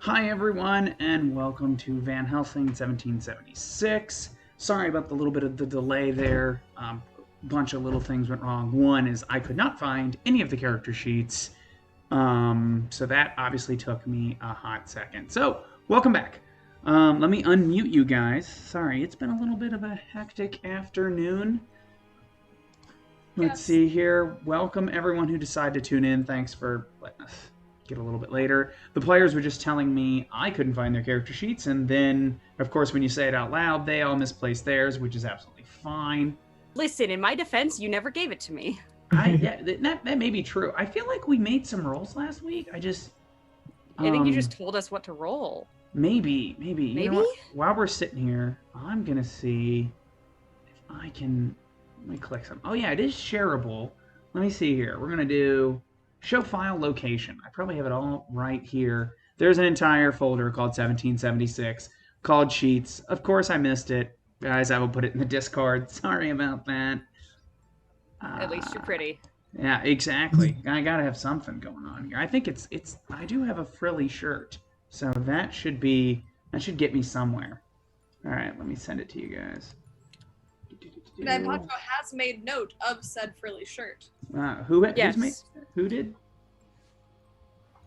Hi everyone, and welcome to Van Helsing 1776. Sorry about the little bit of the delay there. Bunch of little things went wrong. One is I could not find any of the character sheets, so that obviously took me a hot second. So, welcome back. Let me unmute you guys. Sorry, it's been a little bit of a hectic afternoon. Let's see here. Welcome everyone who decided to tune in. Thanks for letting us get a little bit later. The players were just telling me I couldn't find their character sheets, and then, of course, when you say it out loud, they all misplaced theirs, which is absolutely fine. Listen, in my defense, you never gave it to me. That may be true. I feel like we made some rolls last week. I think you just told us what to roll. Maybe. You know what? While we're sitting here, I'm gonna see if I can. Let me click some. Oh yeah, it is shareable. Let me see here. We're gonna do show file location. I probably have it all right here. There's an entire folder called 1776 called Sheets. Of course I missed it. Guys, I will put it in the Discord. Sorry about that. At least you're pretty. Yeah, exactly. I gotta have something going on here. I think it's I do have a frilly shirt. So that should get me somewhere. All right, let me send it to you guys. And Ipacho has made note of said frilly shirt. Who did?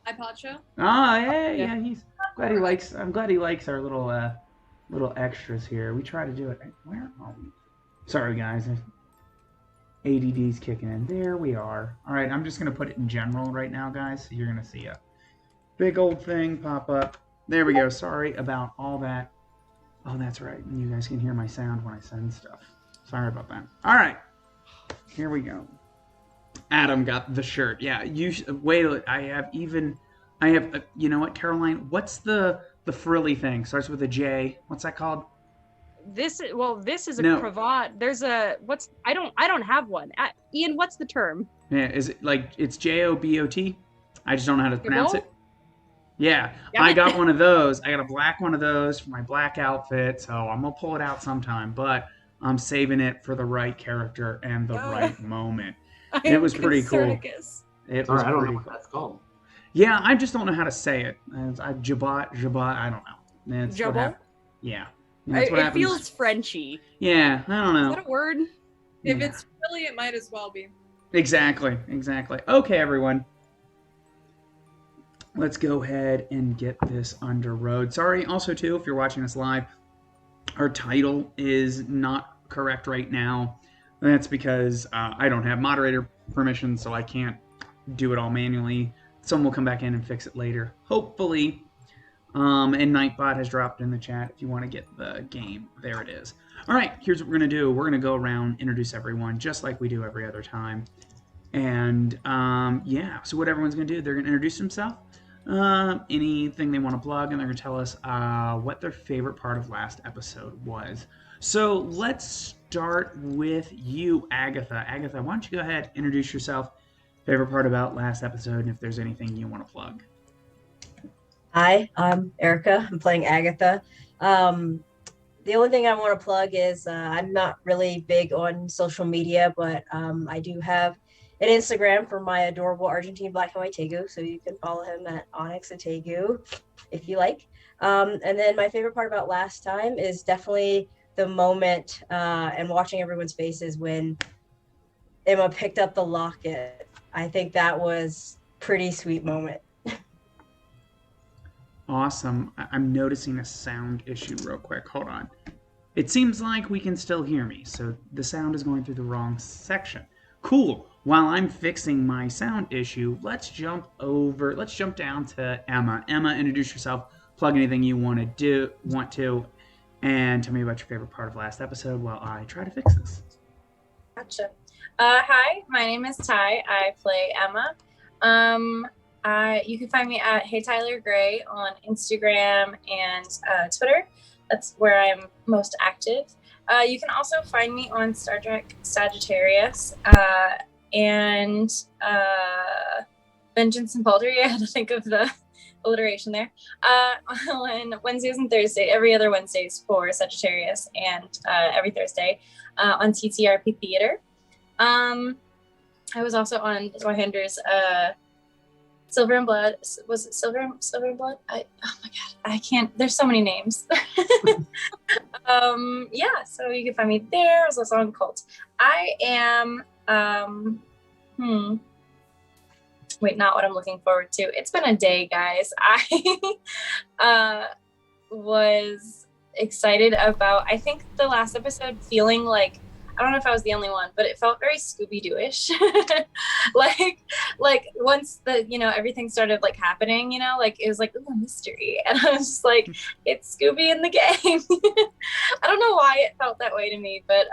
Ipacho? Oh, yeah. I'm glad he likes our little extras here. We try to do it. Where are we? Sorry, guys. ADD's kicking in. There we are. All right, I'm just gonna put it in general right now, guys. So you're gonna see a big old thing pop up. There we go. Sorry about all that. Oh, that's right. You guys can hear my sound when I send stuff. Sorry about that. All right, here we go. Adam got the shirt. Yeah, wait. I have. You know what, Caroline? What's the frilly thing? Starts with a J. What's that called? This is a cravat. There's a I don't have one. Ian, what's the term? Yeah, is it like it's JOBOT? I just don't know how to pronounce it. Yeah, I got one of those. I got a black one of those for my black outfit, so I'm gonna pull it out sometime. But I'm saving it for the right character and the right moment. It was pretty cool. I don't know what that's called. Yeah, I just don't know how to say it. Jabat, I don't know. Jabot? Yeah. It feels Frenchy. Yeah, I don't know. Is that a word? If it's frilly, it might as well be. Exactly. Okay, everyone. Let's go ahead and get this under road. Sorry, also, too, if you're watching us live, our title is not correct right now. That's because I don't have moderator permission, so I can't do it all manually. Someone will come back in and fix it later, hopefully. And Nightbot has dropped in the chat if you want to get the game. There it is. All right, here's what we're going to do. We're going to go around, introduce everyone, just like we do every other time. And, so what everyone's going to do, they're going to introduce themselves, anything they want to plug, and they're going to tell us what their favorite part of last episode was. So let's start with you, Agatha. Agatha, why don't you go ahead, introduce yourself, favorite part about last episode, and if there's anything you want to plug. Hi, I'm Erica. I'm playing Agatha. The only thing I want to plug is I'm not really big on social media, but I do have an Instagram for my adorable Argentine black and white tegu, so you can follow him at Onyx Tegu if you like. And then my favorite part about last time is definitely the moment and watching everyone's faces when Emma picked up the locket. I think that was a pretty sweet moment. Awesome. I'm noticing a sound issue real quick. Hold on. It seems like we can still hear me, so the sound is going through the wrong section. Cool. While I'm fixing my sound issue, let's jump down to Emma. Emma, introduce yourself, plug anything you want to, and tell me about your favorite part of last episode while I try to fix this. Gotcha. Hi, my name is Ty. I play Emma. You can find me at Hey Tyler Gray on Instagram and Twitter. That's where I'm most active. You can also find me on Star Trek Sagittarius and Vengeance and Poultry. I had to think of the alliteration there. On Wednesdays and Thursdays, every other Wednesdays for Sagittarius, and every Thursday on TTRP Theater. I was also on Zoihander's Silver and Blood. Was it Silver and Blood? Oh my god, I can't. There's so many names. Yeah, so you can find me there. There's also on Cult. I am wait, not what I'm looking forward to. It's been a day, guys. I was excited about, I think, the last episode feeling like, I don't know if I was the only one, but it felt very Scooby-Doo-ish. like once the, everything started like happening, like it was like, ooh, a mystery. And I was just like, it's Scooby in the game. I don't know why it felt that way to me, but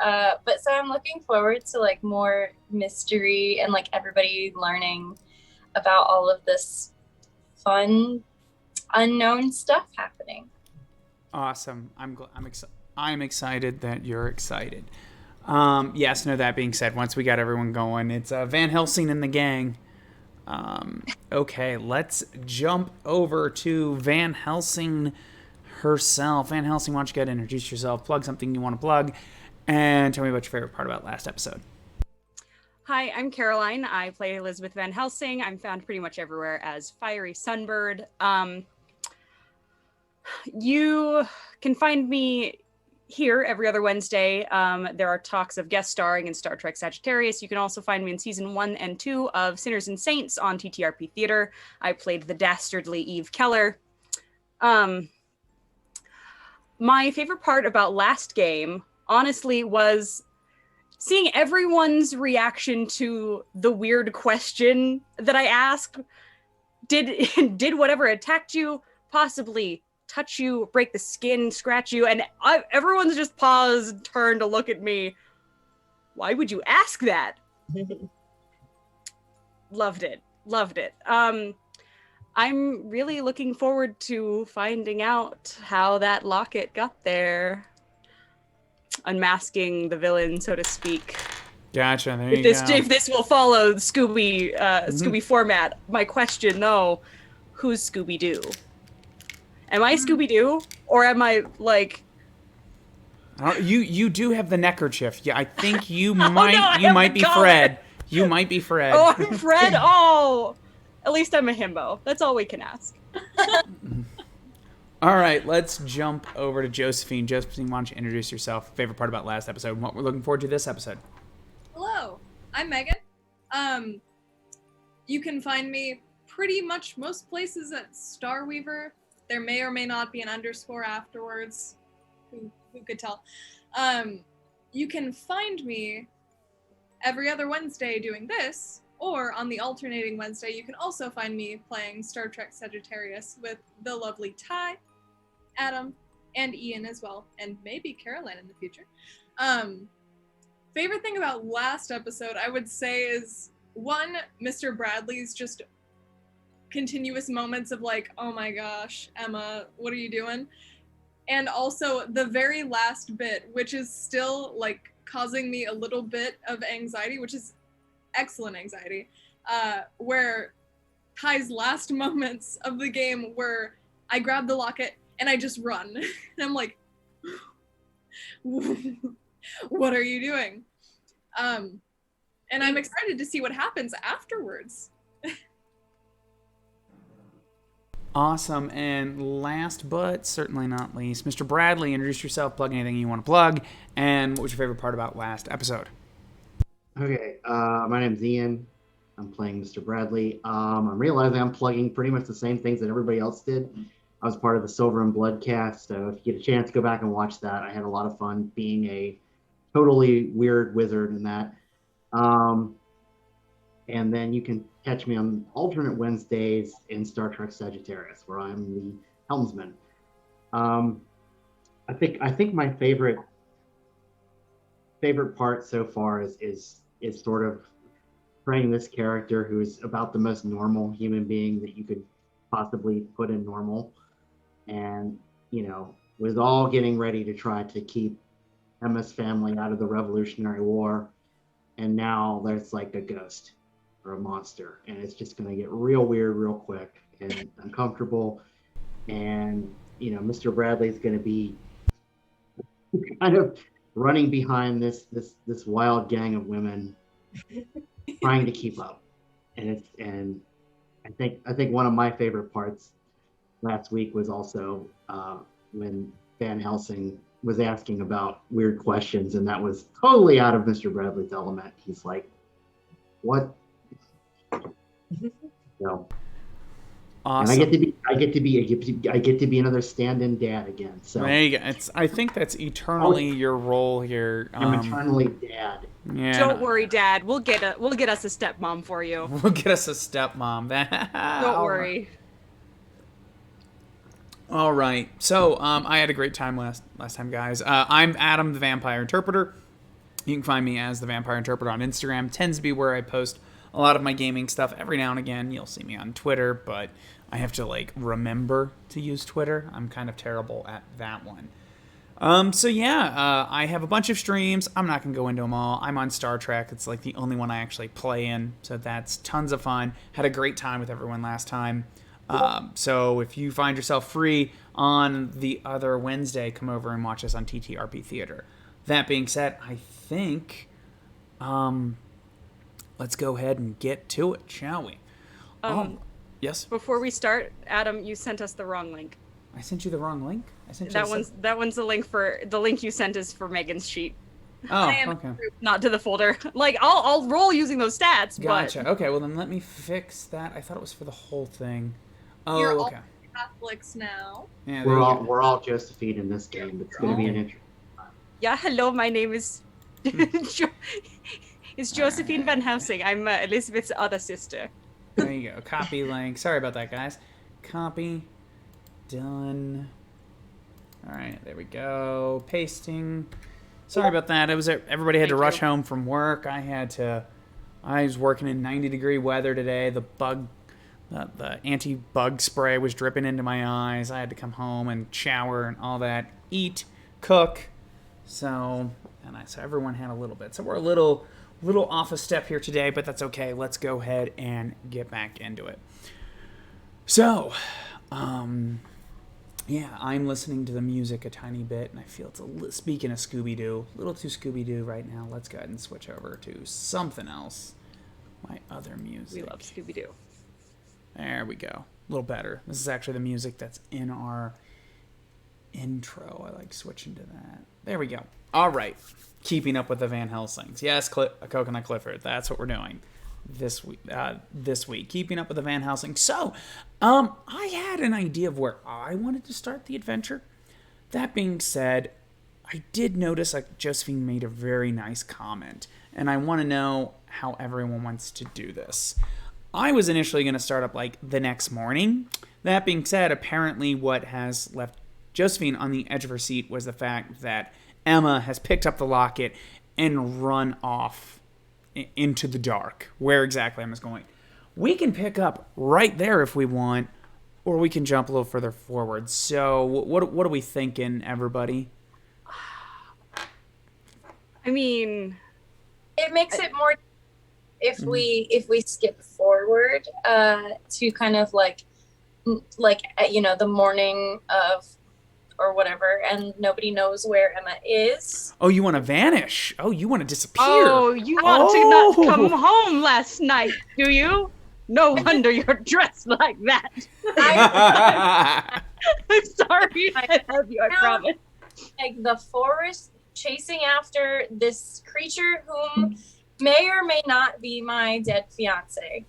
so I'm looking forward to like more mystery and like everybody learning about all of this fun, unknown stuff happening. Awesome. I'm excited that you're excited. Yes, no, that being said, once we got everyone going, it's Van Helsing and the gang. Okay, let's jump over to Van Helsing herself. Van Helsing, why don't you go ahead and introduce yourself, plug something you want to plug, and tell me about your favorite part about last episode. Hi, I'm Caroline. I play Elizabeth Van Helsing. I'm found pretty much everywhere as Fiery Sunbird. You can find me here every other Wednesday. There are talks of guest starring in Star Trek Sagittarius. You can also find me in season 1 and 2 of Sinners and Saints on TTRP Theater. I played the dastardly Eve Keller. My favorite part about last game, honestly, was seeing everyone's reaction to the weird question that I asked. Did whatever attacked you possibly touch you, break the skin, scratch you? And everyone's just paused, turned to look at me. Why would you ask that? Loved it. I'm really looking forward to finding out how that locket got there. Unmasking the villain, so to speak. Gotcha. There you go. If this will follow Scooby format, my question though, who's Scooby-Doo? Am I Scooby-Doo, or am I like? You do have the neckerchief. Yeah, I think you No, might be Fred. You might be Fred. Oh, I'm Fred. Oh, at least I'm a himbo. That's all we can ask. All right, let's jump over to Josephine. Josephine, why don't you introduce yourself? Favorite part about last episode, and what we're looking forward to this episode. Hello, I'm Megan. You can find me pretty much most places at Starweaver. There may or may not be an underscore afterwards. Who could tell? You can find me every other Wednesday doing this, or on the alternating Wednesday, you can also find me playing Star Trek Sagittarius with the lovely Ty, Adam, and Ian as well, and maybe Caroline in the future. Favorite thing about last episode, I would say, is one, Mr. Bradley's just continuous moments of like, oh my gosh, Emma, what are you doing? And also the very last bit, which is still like causing me a little bit of anxiety, which is excellent anxiety, where Ty's last moments of the game where I grab the locket and I just run. And I'm like, what are you doing? And I'm excited to see what happens afterwards. Awesome. And last but certainly not least, Mr. Bradley, introduce yourself, plug anything you want to plug, and what was your favorite part about last episode? Okay, my name's Ian. I'm playing Mr. Bradley. I'm realizing I'm plugging pretty much the same things that everybody else did. I was part of the Silver and Blood cast, so if you get a chance, go back and watch that. I had a lot of fun being a totally weird wizard in that. And then you can catch me on alternate Wednesdays in Star Trek Sagittarius, where I'm the helmsman. I think my favorite part so far is sort of playing this character who's about the most normal human being that you could possibly put in normal, and was all getting ready to try to keep Emma's family out of the Revolutionary War, and now there's like a ghost or a monster, and it's just going to get real weird real quick and uncomfortable, and Mr. Bradley's going to be kind of running behind this wild gang of women trying to keep up, and I think one of my favorite parts last week was also when Van Helsing was asking about weird questions, and that was totally out of Mr. Bradley's element. He's like, "What?" So, Awesome. and I get to be another stand-in dad again. So there you go. I think that's eternally your role here. I'm eternally dad. Yeah. Don't worry, Dad. We'll get us a stepmom for you. We'll get us a stepmom. Don't worry. All right. So I had a great time last time, guys. I'm Adam, the Vampire Interpreter. You can find me as the Vampire Interpreter on Instagram. Tends to be where I post a lot of my gaming stuff. Every now and again, you'll see me on Twitter, but I have to remember to use Twitter. I'm kind of terrible at that one. So yeah, I have a bunch of streams. I'm not gonna go into them all. I'm on Star Trek. It's the only one I actually play in, so that's tons of fun. Had a great time with everyone last time. So if you find yourself free on the other Wednesday, come over and watch us on TTRP Theater. That being said, I think, let's go ahead and get to it, shall we? Yes. Before we start, Adam, you sent us the wrong link. I sent you the wrong link. I sent you that one's the link you sent is for Megan's sheet. Oh, okay. Not to the folder. I'll roll using those stats. Gotcha. But... Okay, well then let me fix that. I thought it was for the whole thing. Oh, You're okay. all Catholics now. Yeah, We're all Josephine in this game. It's going to be an interesting time. Yeah, hello. My name is it's Josephine Van Helsing. I'm Elizabeth's other sister. There you go. Copy link. Sorry about that, guys. Copy. Done. All right, there we go. Pasting. Sorry about that. Everybody had to rush home from work. I was working in 90-degree weather today. The anti-bug spray was dripping into my eyes. I had to come home and shower and all that. Eat, cook. So everyone had a little bit. So we're a little off a step here today, but that's okay. Let's go ahead and get back into it. So, yeah, I'm listening to the music a tiny bit, and I feel speaking of Scooby-Doo, a little too Scooby-Doo right now. Let's go ahead and switch over to something else. My other music. We love Scooby-Doo. There we go. A little better. This is actually the music that's in our intro. I like switching to that. There we go. All right. Keeping up with the Van Helsings. Yes, Coconut Clifford. That's what we're doing this week. Keeping up with the Van Helsing. So, I had an idea of where I wanted to start the adventure. That being said, I did notice Josephine made a very nice comment, and I want to know how everyone wants to do this. I was initially going to start up the next morning. That being said, apparently what has left Josephine on the edge of her seat was the fact that Emma has picked up the locket and run off into the dark. Where exactly Emma's going. We can pick up right there if we want, or we can jump a little further forward. So what are we thinking, everybody? I mean, it makes it more if we skip forward to kind of the morning of or whatever, and nobody knows where Emma is. Oh, you want to vanish? Oh, you want to disappear? Oh, you want to not come home last night, do you? No wonder you're dressed like that. I'm sorry. I love you, I promise. The forest chasing after this creature whom may or may not be my dead fiance.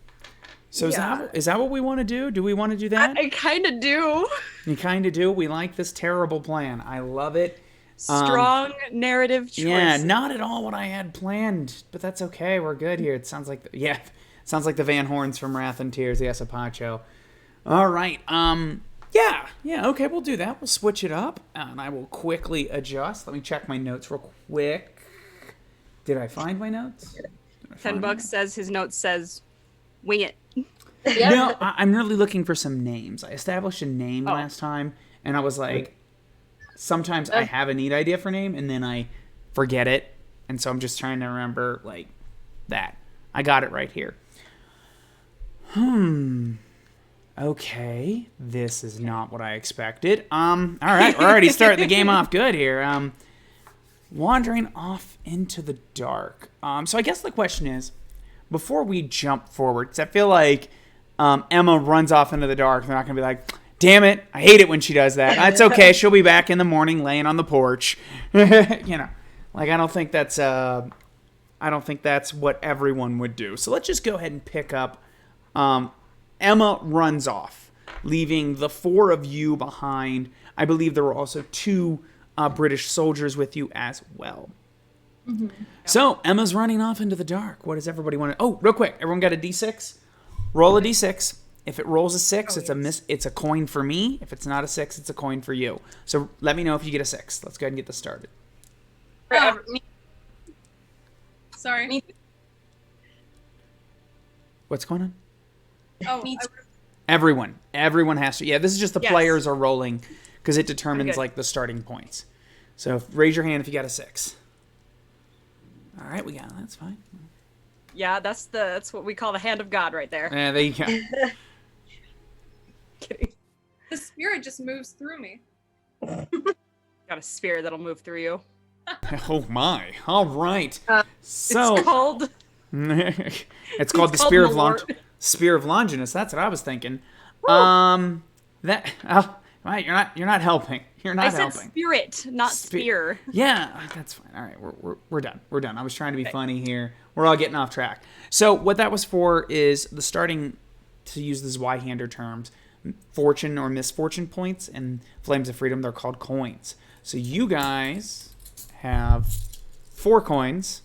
So is that what we want to do? Do we want to do that? I kind of do. You kind of do? We like this terrible plan. I love it. Strong narrative choice. Yeah, not at all what I had planned, but that's okay. We're good here. It sounds like the Van Horns from Wrath and Tears, the Asapacho. All right. Yeah, okay, we'll do that. We'll switch it up, and I will quickly adjust. Let me check my notes real quick. Did I find my notes? $10 says his notes says, wing it. Yep. No, I'm really looking for some names. I established a name last time, and I was like, sometimes I have a neat idea for a name, and then I forget it, and so I'm just trying to remember, that. I got it right here. Okay, this is not what I expected. All right, we're already starting the game off good here. Wandering off into the dark. So I guess the question is, before we jump forward, because I feel like Emma runs off into the dark. They're not going to be like, damn it, I hate it when she does that. It's okay. She'll be back in the morning laying on the porch. Like, I don't think that's what everyone would do. So let's just go ahead and pick up. Emma runs off, leaving the four of you behind. I believe there were also two British soldiers with you as well. Mm-hmm. So Emma's running off into the dark. What does everybody want to... Oh, real quick. Everyone got a D6? Roll a D6. If it rolls a 6, it's a coin for me. If it's not a 6, it's a coin for you. So let me know if you get a 6. Let's go ahead and get this started. Sorry. What's going on? Oh, Everyone has to. Yeah, this is just the Yes. players are rolling because it determines Okay. like the starting points. So raise your hand if you got a 6. All right, we got it. That's fine. Yeah, that's what we call the hand of God right there. There you go. Kidding. the spirit just moves through me. Got a spirit that'll move through you. Oh my! All right. So It's called. it's called the called Spear of Longinus. That's what I was thinking. Woo. Right, you're not helping. You're not I said helping. spirit, not spear. Yeah, that's fine. All right, we're done. We're done. I was trying to be funny here. We're all getting off track. So what that was for is the starting, to use the Zweihander terms, fortune or misfortune points, and Flames of Freedom, they're called coins. So you guys have 4 coins,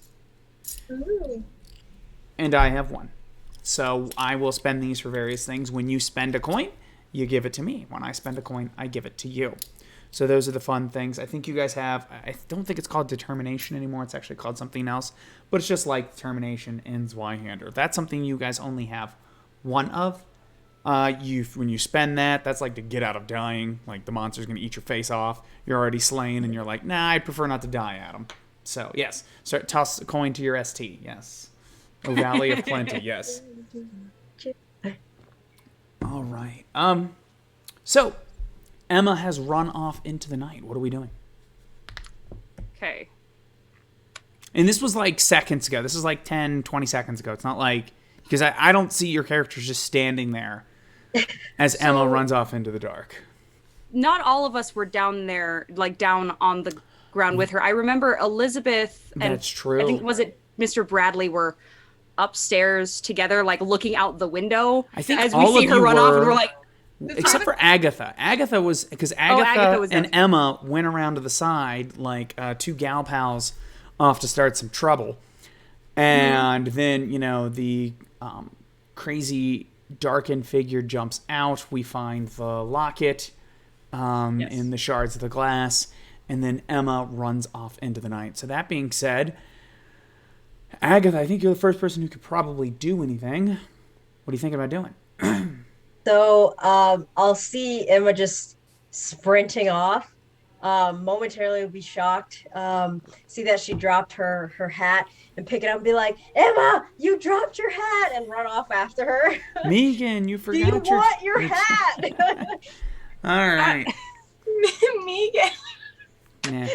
and I have 1. So I will spend these for various things. When you spend a coin, you give it to me. When I spend a coin, I give it to you. So those are the fun things. I think you guys have, I don't think it's called determination anymore. It's actually called something else. But it's just like determination in Zweihander. That's something you guys only have 1 of. When you spend that, that's like to get out of dying. Like the monster's going to eat your face off. You're already slain and you're like, nah, I prefer not to die, Adam. So yes, toss a coin to your ST. Yes. O Valley of Plenty. Yes. All right. So Emma has run off into the night. What are we doing? Okay. And this was like seconds ago. This is like 10, 20 seconds ago. It's not like... Because I don't see your characters just standing there as Emma runs off into the dark. Not all of us were down there, like down on the ground with her. I remember Elizabeth and That's true. I think, was it Mr. Bradley were upstairs together, like looking out the window I think as we all see of her you run off, and were- we're like, Except for Agatha. Agatha was... Because Agatha, Agatha was and there. Emma went around to the side like 2 gal pals off to start some trouble. And then, the crazy darkened figure jumps out. We find the locket in the shards of the glass. And then Emma runs off into the night. So that being said, Agatha, I think you're the first person who could probably do anything. What do you think about doing? So I'll see Emma just sprinting off. Momentarily be shocked. See that she dropped her hat and pick it up and be like, Emma, you dropped your hat, and run off after her. Megan, you Do forgot you want your hat? All right. Megan. Yeah.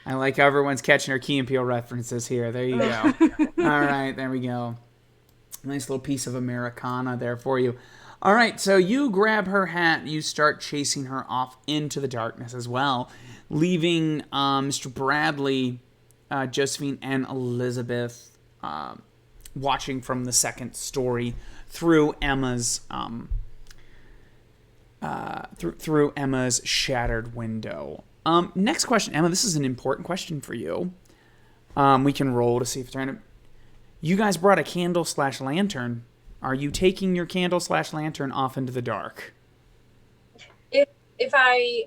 I like how everyone's catching our Key and Peele references here. There you go. All right, there we go. Nice little piece of Americana there for you. All right, so you grab her hat. You start chasing her off into the darkness as well, leaving Mr. Bradley, Josephine, and Elizabeth watching from the second story through Emma's through Emma's shattered window. Next question, Emma. This is an important question for you. We can roll to see if trying to. You guys brought a candle/lantern. Are you taking your candle/lantern off into the dark? If I,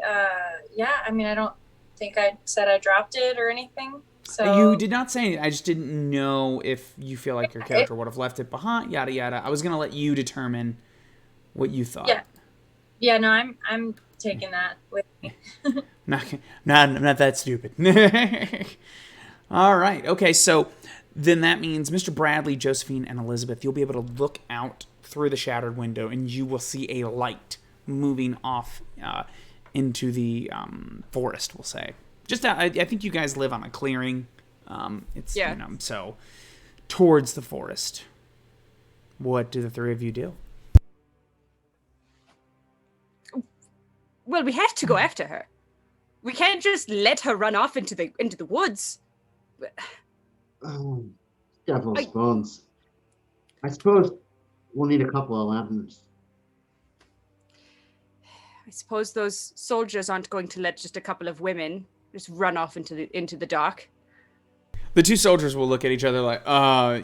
I mean, I don't think I said I dropped it or anything. So You did not say anything. I just didn't know if you feel like your character would have left it behind. Yada yada. I was gonna let you determine what you thought. Yeah. No, I'm taking that with me. Not that stupid. All right. Okay. So then that means Mr. Bradley, Josephine, and Elizabeth, you'll be able to look out through the shattered window, and you will see a light moving off into the forest. We'll say. I think you guys live on a clearing. So towards the forest. what do the three of you do? Well, we have to go after her. We can't just let her run off into the woods. Oh, devil's bones. I suppose we'll need a couple of lanterns. I suppose those soldiers aren't going to let just a couple of women just run off into the dark. The two soldiers will look at each other like,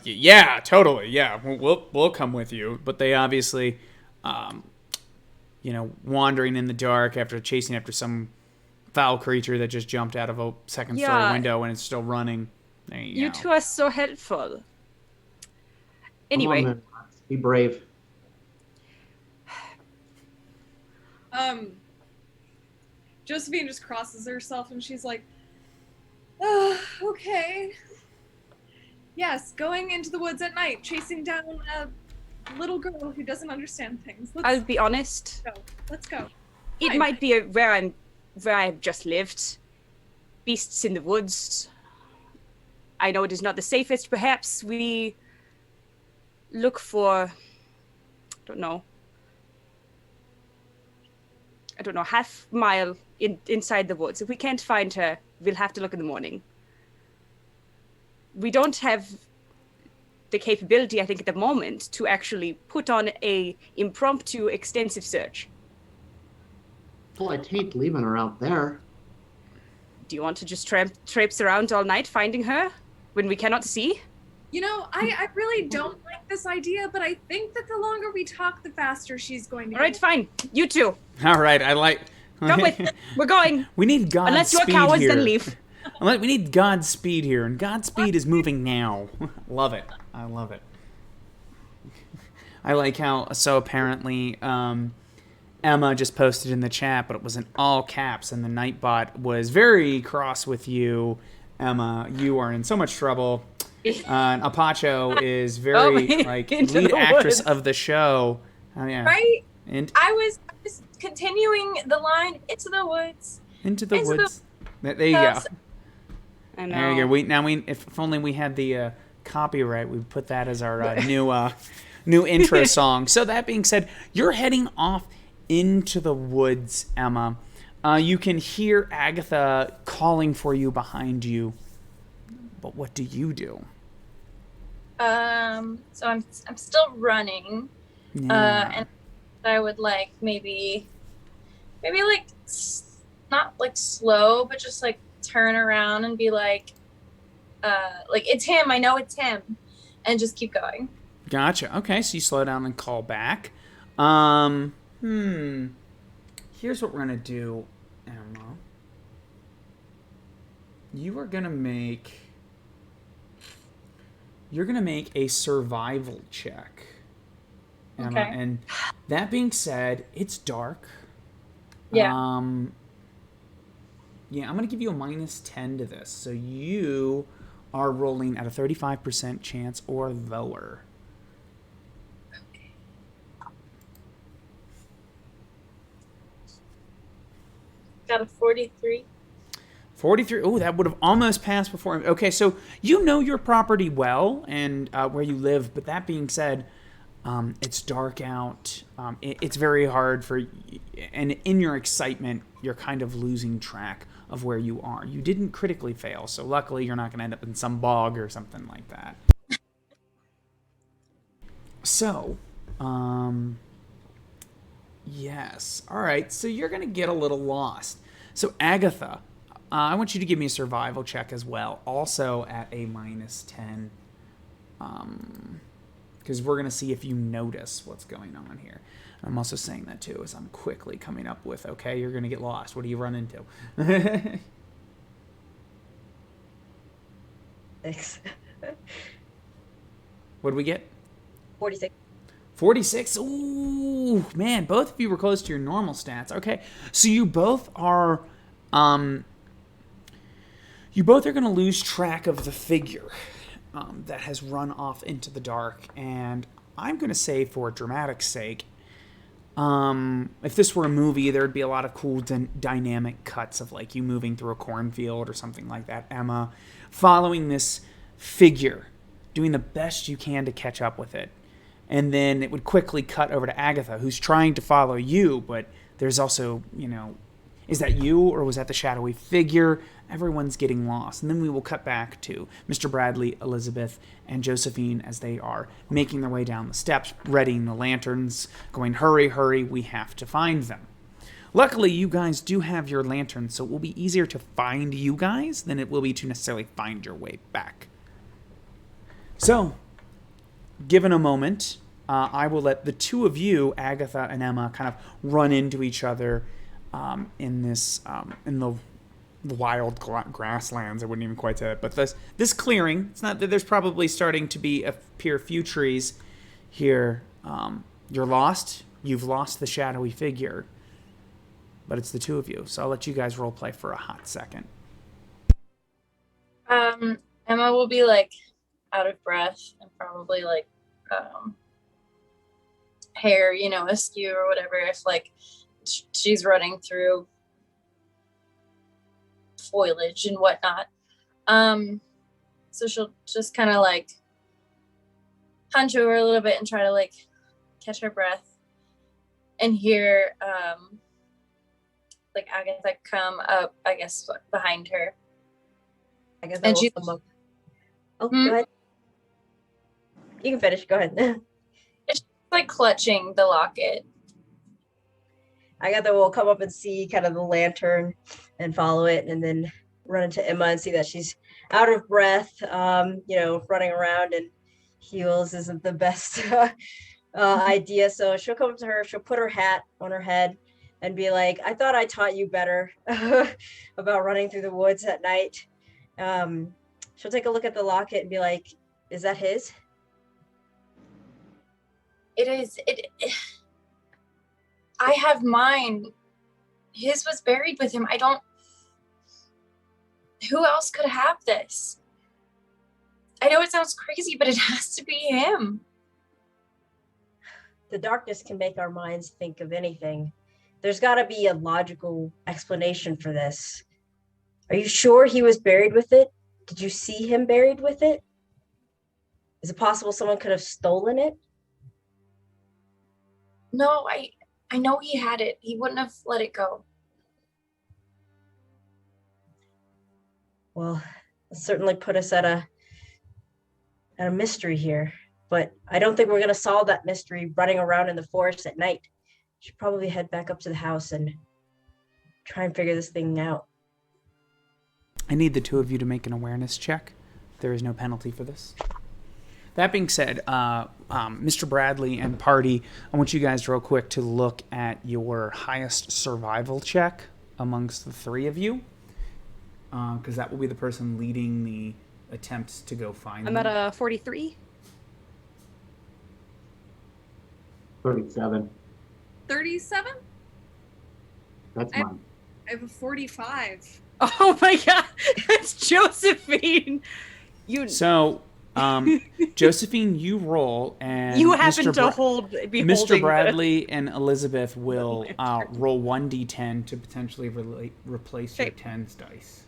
yeah, totally, yeah, we'll come with you. But they obviously, wandering in the dark after chasing after some foul creature that just jumped out of a second-story window and it's still running. You two are so helpful. Anyway. Come on, then. Be brave. Josephine just crosses herself and she's like, okay. Yes, going into the woods at night, chasing down a little girl who doesn't understand things. I'll be honest. Let's go. It Fine. might be where I've just lived. Beasts in the woods. I know it is not the safest. Perhaps we look for, I don't know, half mile inside the woods. If we can't find her, we'll have to look in the morning. We don't have the capability, I think, at the moment to actually put on a impromptu extensive search. Well, I'd hate leaving her out there. Do you want to just traipse around all night finding her when we cannot see? You know, I really don't like this idea, but I think that the longer we talk, the faster she's going to All right, fine. You two. All right, I like... Come with. We're going. We need Godspeed Unless you're cowards, here. then leave. We need Godspeed here, and Godspeed is moving now. Love it. I love it. I like how, so apparently, Emma just posted in the chat, but it was in all caps, and the Nightbot was very cross with you, Emma. You are in so much trouble. Apacho is very, lead actress of the show. Oh, yeah. Right? And I was continuing the line, into the woods. Into the woods. There you go. I know. There you go. If only we had the copyright, we'd put that as our new intro song. So that being said, you're heading off into the woods, Emma. You can hear Agatha calling for you behind you. But what do you do? So I'm still running. Yeah. And I would maybe not slow, but just turn around and be it's him. I know it's him, and just keep going. Gotcha. Okay, so you slow down and call back. Here's what we're gonna do, Emma. You're gonna make a survival check, Emma. Okay. And that being said, it's dark. Yeah. Yeah, I'm going to give you a -10 to this. So you are rolling at a 35% chance or lower. Okay. Got a 43. 43. Oh, that would have almost passed before. Okay, so you know your property well and where you live. But that being said, it's dark out. It's very hard and in your excitement, you're kind of losing track of where you are. You didn't critically fail, so luckily you're not going to end up in some bog or something like that. So, yes. All right, so you're going to get a little lost. So, Agatha, I want you to give me a survival check as well, also at a -10. Because we're going to see if you notice what's going on here. I'm also saying that, too, as I'm quickly coming up with, okay, you're going to get lost. What do you run into? Thanks. What do we get? 46. 46? Ooh, man, both of you were close to your normal stats. Okay, so you both are going to lose track of the figure that has run off into the dark. And I'm going to say, for dramatics sake, if this were a movie, there'd be a lot of cool dynamic cuts of you moving through a cornfield or something like that. Emma following this figure, doing the best you can to catch up with it. And then it would quickly cut over to Agatha, who's trying to follow you, but there's also, is that you or was that the shadowy figure? Everyone's getting lost. And then we will cut back to Mr. Bradley, Elizabeth, and Josephine as they are making their way down the steps, readying the lanterns, going, hurry, hurry, we have to find them. Luckily, you guys do have your lanterns, so it will be easier to find you guys than it will be to necessarily find your way back. So, given a moment, I will let the two of you, Agatha and Emma, kind of run into each other in the wild grasslands. I wouldn't even quite say that, but this clearing. It's not that there's probably starting to appear a few trees here. You're lost. You've lost the shadowy figure, but it's the two of you. So I'll let you guys role play for a hot second. Emma will be like out of breath and probably like hair, askew or whatever, if like she's running through foliage and whatnot. So she'll just kind of like hunch over a little bit and try to like catch her breath and hear like Agatha come up, I guess, behind her. Agatha And will she- come up. Oh, go ahead. You can finish. Go ahead. It's like clutching the locket. Agatha will come up and see kind of the lantern and follow it, and then run into Emma and see that she's out of breath. Running around in heels isn't the best idea. So she'll come up to her. She'll put her hat on her head and be like, "I thought I taught you better about running through the woods at night." She'll take a look at the locket and be like, "Is that his?" It is. I have mine. His was buried with him. Who else could have this? I know it sounds crazy, but it has to be him. The darkness can make our minds think of anything. There's got to be a logical explanation for this. Are you sure he was buried with it? Did you see him buried with it? Is it possible someone could have stolen it? No, I know he had it. He wouldn't have let it go. Well, it certainly put us at a mystery here. But I don't think we're going to solve that mystery running around in the forest at night. Should probably head back up to the house and try and figure this thing out. I need the two of you to make an awareness check. There is no penalty for this. That being said, Mr. Bradley and party, I want you guys real quick to look at your highest survival check amongst the three of you, because that will be the person leading the attempts to go find them. I'm at a 43. 37. 37? That's mine. I have a 45. Oh my god, it's Josephine. So, Josephine, you roll, and You happen Mr. to be Mr. holding Bradley and Elizabeth will roll 1d10 to potentially replace your Okay. 10s dice.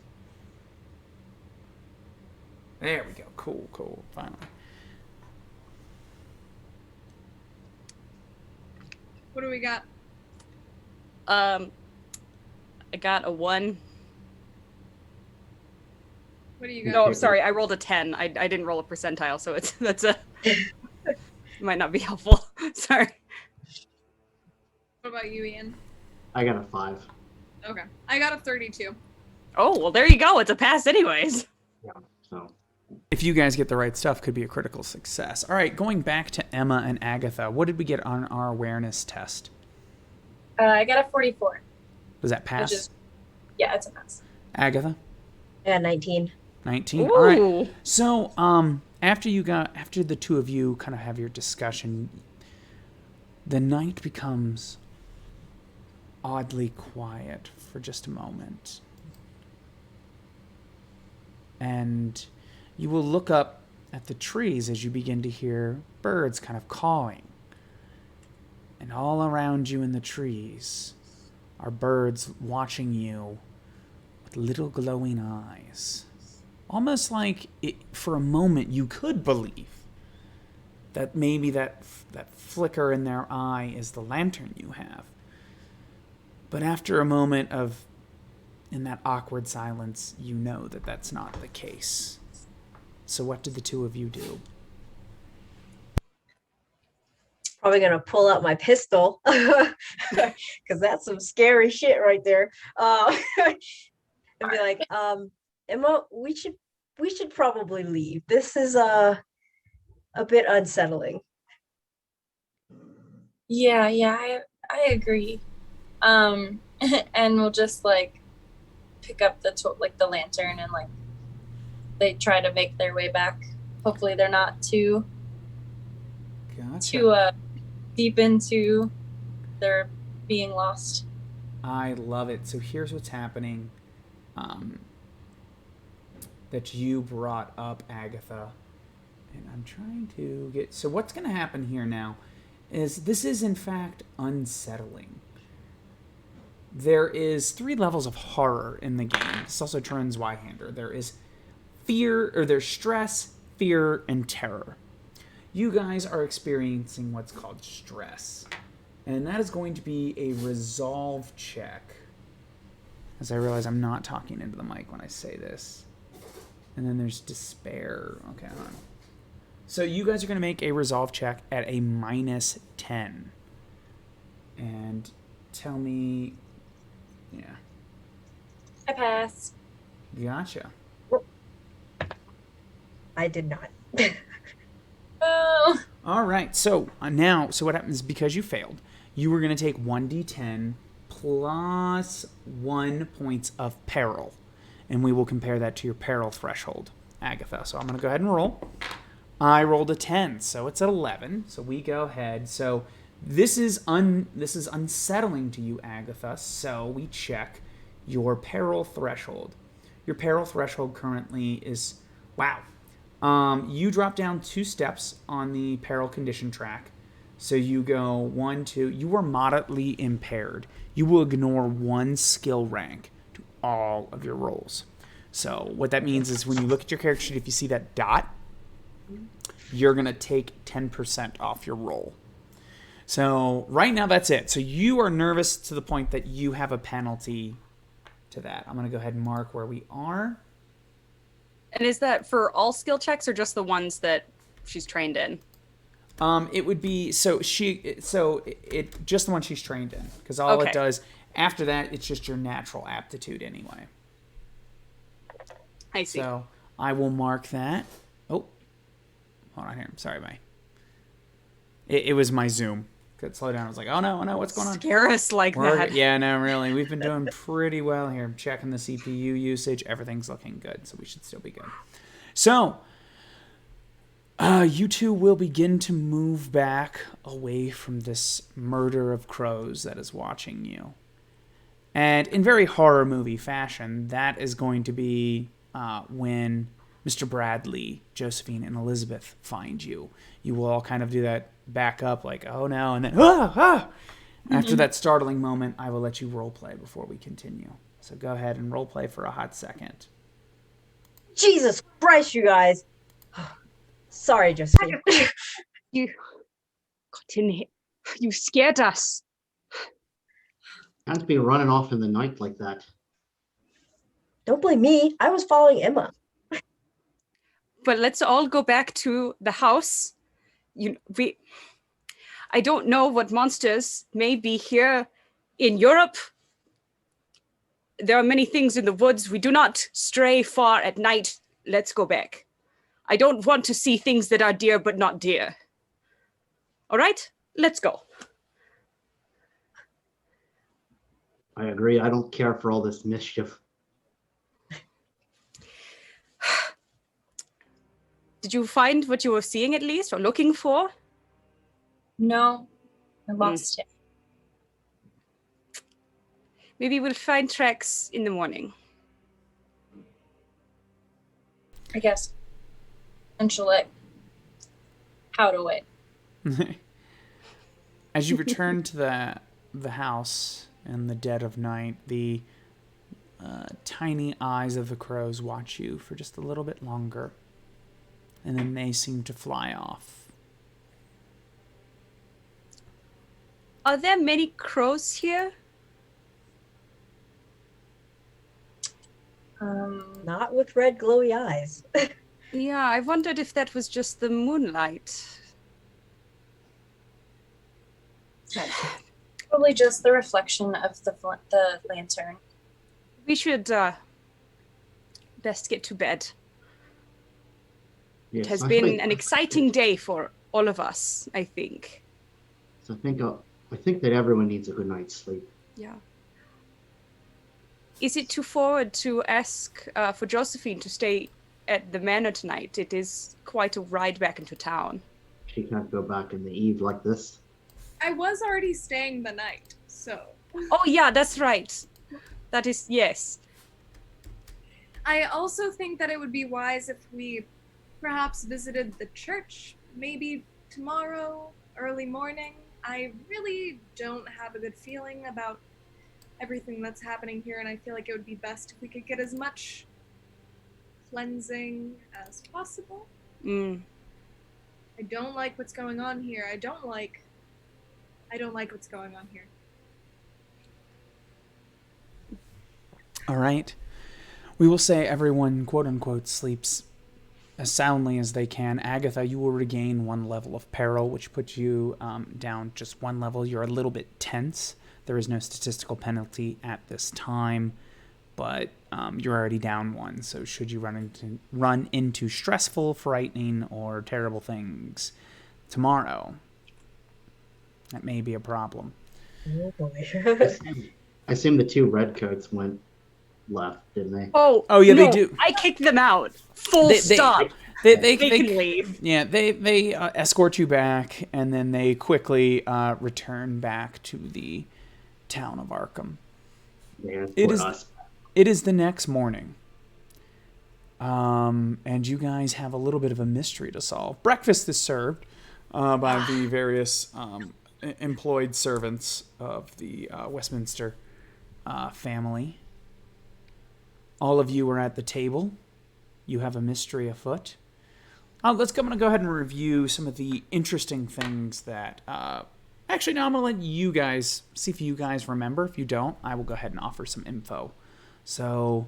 There we go. Cool. Finally. What do we got? I got a 1. What do you got? No, sorry, I rolled a 10. I didn't roll a percentile, so that's a might not be helpful. Sorry. What about you, Ian? I got a 5. Okay. I got a 32. Oh, well, there you go. It's a pass anyways. Yeah, so. If you guys get the right stuff, could be a critical success. All right, going back to Emma and Agatha, what did we get on our awareness test? I got a 44. Was that pass? Which is, yeah, it's a pass. Agatha? Yeah, 19. 19. Ooh. All right. So, after the two of you kind of have your discussion, the night becomes oddly quiet for just a moment. And you will look up at the trees as you begin to hear birds kind of cawing. And all around you in the trees are birds watching you with little glowing eyes. Almost like for a moment you could believe that maybe that flicker in their eye is the lantern you have. But after a moment of, in that awkward silence, you know that that's not the case. So what did the two of you do? Probably gonna pull out my pistol because that's some scary shit right there. And be like, Emma, we should probably leave. This is a bit unsettling. Yeah, I agree. And we'll just like pick up the lantern and like they try to make their way back. Hopefully they're not too deep into their being lost. I love it. So here's what's happening that you brought up, Agatha. And I'm trying to get... So what's going to happen here now is this is, in fact, unsettling. There is 3 levels of horror in the game. This also turns Y-hander. There is fear, or there's stress, fear, and terror. You guys are experiencing what's called stress. And that is going to be a resolve check. As I realize I'm not talking into the mic when I say this. And then there's despair. Okay, hold on. So you guys are going to make a resolve check at a -10. And tell me... Yeah. I pass. Gotcha. I did not. Oh. All right. So now, what happens because you failed? You were going to take 1d10 plus 1 points of peril. And we will compare that to your peril threshold, Agatha. So I'm going to go ahead and roll. I rolled a 10, so it's at 11. So we go ahead. So this is unsettling to you, Agatha. So we check your peril threshold. Your peril threshold currently is, wow. You drop down 2 steps on the peril condition track. So you go 1, 2. You are moderately impaired. You will ignore 1 skill rank to all of your rolls. So what that means is when you look at your character sheet, if you see that dot, you're going to take 10% off your roll. So right now that's it. So you are nervous to the point that you have a penalty to that. I'm going to go ahead and mark where we are. And is that for all skill checks or just the ones that she's trained in? It would be just the one she's trained in, because all it does after that, it's just your natural aptitude anyway. I see. So I will mark that. Oh, hold on here. I'm sorry, it was my Zoom. Could slow down. I was like, oh no, what's going on? Scare us like that. Yeah, no, really. We've been doing pretty well here. I'm checking the CPU usage. Everything's looking good, so we should still be good. So, you two will begin to move back away from this murder of crows that is watching you. And in very horror movie fashion, that is going to be when Mr. Bradley, Josephine, and Elizabeth find you. You will all kind of do that back up like, oh no, and then, After that startling moment, I will let you roleplay before we continue. So go ahead and roleplay for a hot second. Jesus Christ, you guys. Sorry, Josephine. You got in here. You scared us. Can't be running off in the night like that. Don't blame me. I was following Emma. But let's all go back to the house. I don't know what monsters may be here in Europe. There are many things in the woods. We do not stray far at night. Let's go back. I don't want to see things that are dear but not dear. All right? Let's go. I agree. I don't care for all this mischief. Did you find what you were seeing at least, or looking for? No, I lost it. Maybe we'll find tracks in the morning. I guess. And she'll like how to wait. As you return to the house in the dead of night, the tiny eyes of the crows watch you for just a little bit longer, and then they seem to fly off. Are there many crows here? Not with red glowy eyes. Yeah, I wondered if that was just the moonlight. Probably just the reflection of the lantern. We should best get to bed. Yes, It has I been think- an exciting day for all of us, I think. So I think that everyone needs a good night's sleep. Yeah. Is it too forward to ask for Josephine to stay at the manor tonight? It is quite a ride back into town. She can't go back in the eve like this. I was already staying the night, so. Oh, yeah, that's right. That is, yes. I also think that it would be wise if we perhaps visited the church, maybe tomorrow, early morning. I really don't have a good feeling about everything that's happening here, and I feel like it would be best if we could get as much cleansing as possible. Mm. I don't like what's going on here. I don't like what's going on here. All right. We will say everyone, quote unquote, sleeps as soundly as they can. Agatha, you will regain 1 level of peril, which puts you down just 1 level. You're a little bit tense. There is no statistical penalty at this time, but you're already down 1. So should you run into stressful, frightening, or terrible things tomorrow, that may be a problem. Oh boy. I assume the 2 redcoats went left, didn't they? Oh, yeah, no, they do. I kicked them out. Full They- stop. They can leave. Yeah, they escort you back, and then they quickly return back to the town of Arkham. It is the next morning. And you guys have a little bit of a mystery to solve. Breakfast is served by the various employed servants of the Westminster family. All of you are at the table. You have a mystery afoot. I'm going to go ahead and review some of the interesting things that... actually, no, I'm going to let you guys... See if you guys remember. If you don't, I will go ahead and offer some info. So,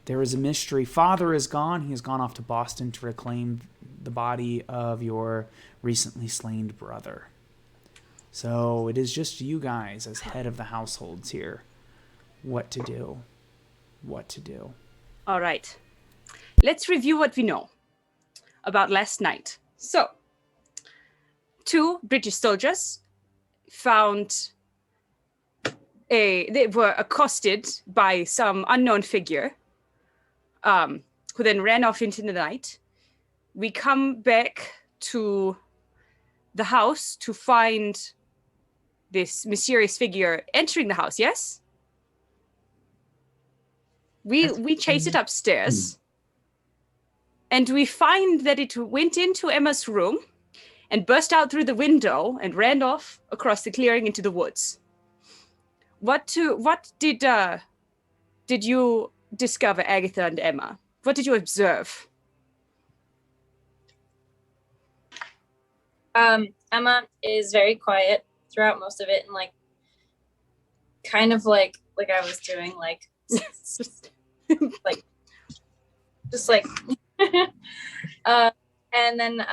there is a mystery. Father is gone. He has gone off to Boston to reclaim the body of your recently slain brother. So, it is just you guys as head of the households here. What to do. All right. Let's review what we know about last night. So, 2 British soldiers they were accosted by some unknown figure, who then ran off into the night. We come back to the house to find this mysterious figure entering the house, yes? We chase it upstairs, and we find that it went into Emma's room and burst out through the window and ran off across the clearing into the woods. What did you discover, Agatha and Emma? What did you observe? Emma is very quiet throughout most of it, and kind of like I was doing, and then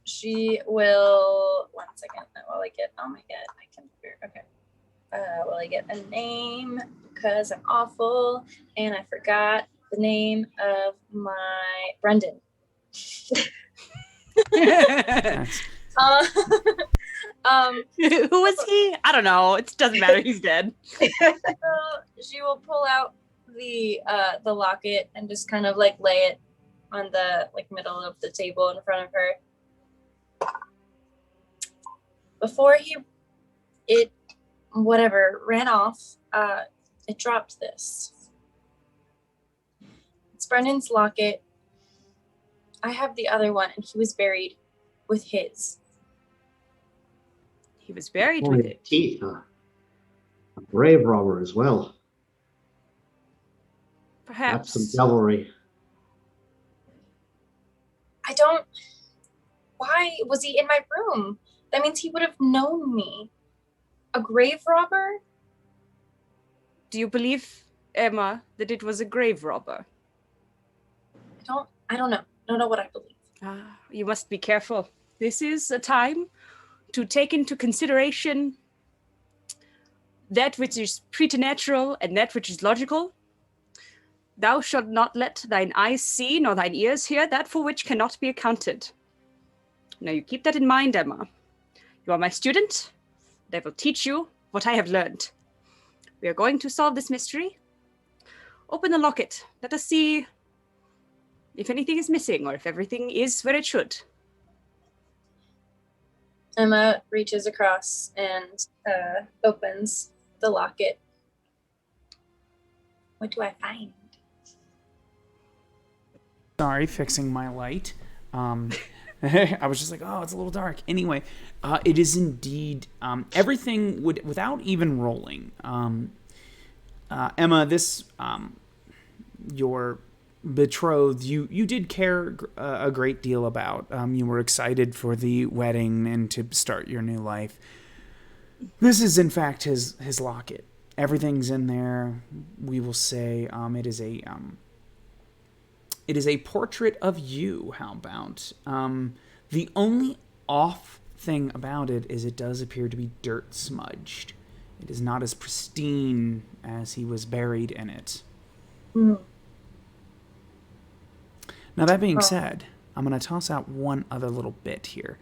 she will, 1 second, while I get, oh my god, I can, okay. Will I get a name, because I'm awful, and I forgot the name of my Brendan. Who was he? I don't know. It doesn't matter. He's dead. So she will pull out the locket and just kind of lay it on the middle of the table in front of her. Before it ran off, it dropped this. It's Brendan's locket. I have the other one, and he was buried with his. He was buried Holy with it. teeth, a grave robber as well. Perhaps. That's some devilry. Why was he in my room? That means he would have known me. A grave robber? Do you believe, Emma, that it was a grave robber? I don't know. I don't know what I believe. You must be careful. This is a time to take into consideration that which is preternatural and that which is logical. Thou shalt not let thine eyes see nor thine ears hear that for which cannot be accounted. Now you keep that in mind, Emma. You are my student, and I will teach you what I have learned. We are going to solve this mystery. Open the locket. Let us see if anything is missing or if everything is where it should. Emma reaches across and opens the locket. What do I find? Sorry, fixing my light. I was just like, oh, it's a little dark. Anyway, it is indeed everything without even rolling. Emma, this your betrothed, you did care a great deal about. You were excited for the wedding and to start your new life. This is, in fact, his locket. Everything's in there. We will say it is a portrait of you. How about? The only off thing about it is it does appear to be dirt smudged. It is not as pristine as he was buried in it. Mm. Now, that being said, I'm going to toss out one other little bit here.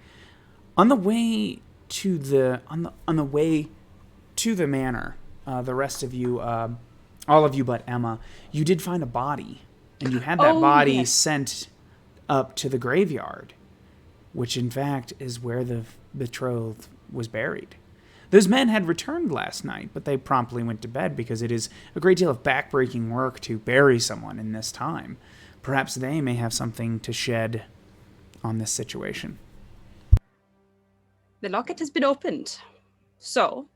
On the way to the manor, the rest of you, all of you but Emma, you did find a body, and you had that body sent up to the graveyard, which in fact is where the betrothed was buried. Those men had returned last night, but they promptly went to bed because it is a great deal of backbreaking work to bury someone in this time. Perhaps they may have something to shed on this situation. The locket has been opened. So,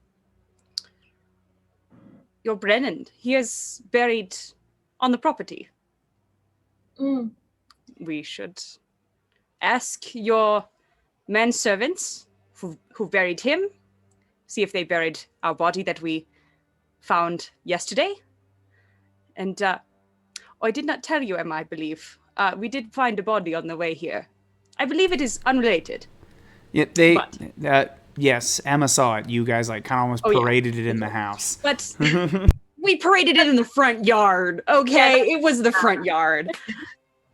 your Brennan, he is buried on the property. Mm. We should ask your manservants who buried him, see if they buried our body that we found yesterday. And, I did not tell you, Emma, I believe. We did find a body on the way here. I believe it is unrelated. Yeah, yes, Emma saw it. You guys kind of almost paraded it in the house. But we paraded it in the front yard, okay? It was the front yard.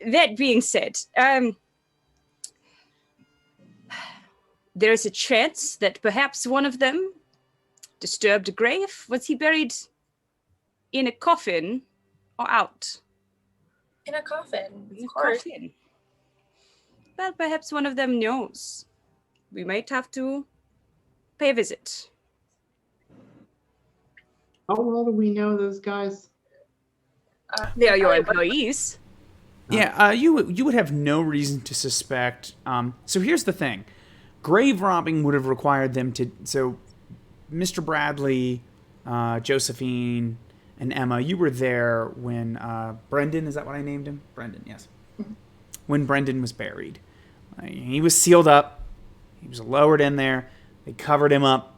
That being said, there is a chance that perhaps one of them disturbed a grave. Was he buried in a coffin or out? In a coffin, In a of course. coffin. Well, perhaps one of them knows. We might have to pay a visit. How well do we know those guys? They are your employees. Yeah, you would have no reason to suspect. So here's the thing. Grave robbing would have required them to... So Mr. Bradley, Josephine, and Emma, you were there when Brendan, is that what I named him? Brendan, yes. When Brendan was buried. He was sealed up. He was lowered in there. They covered him up.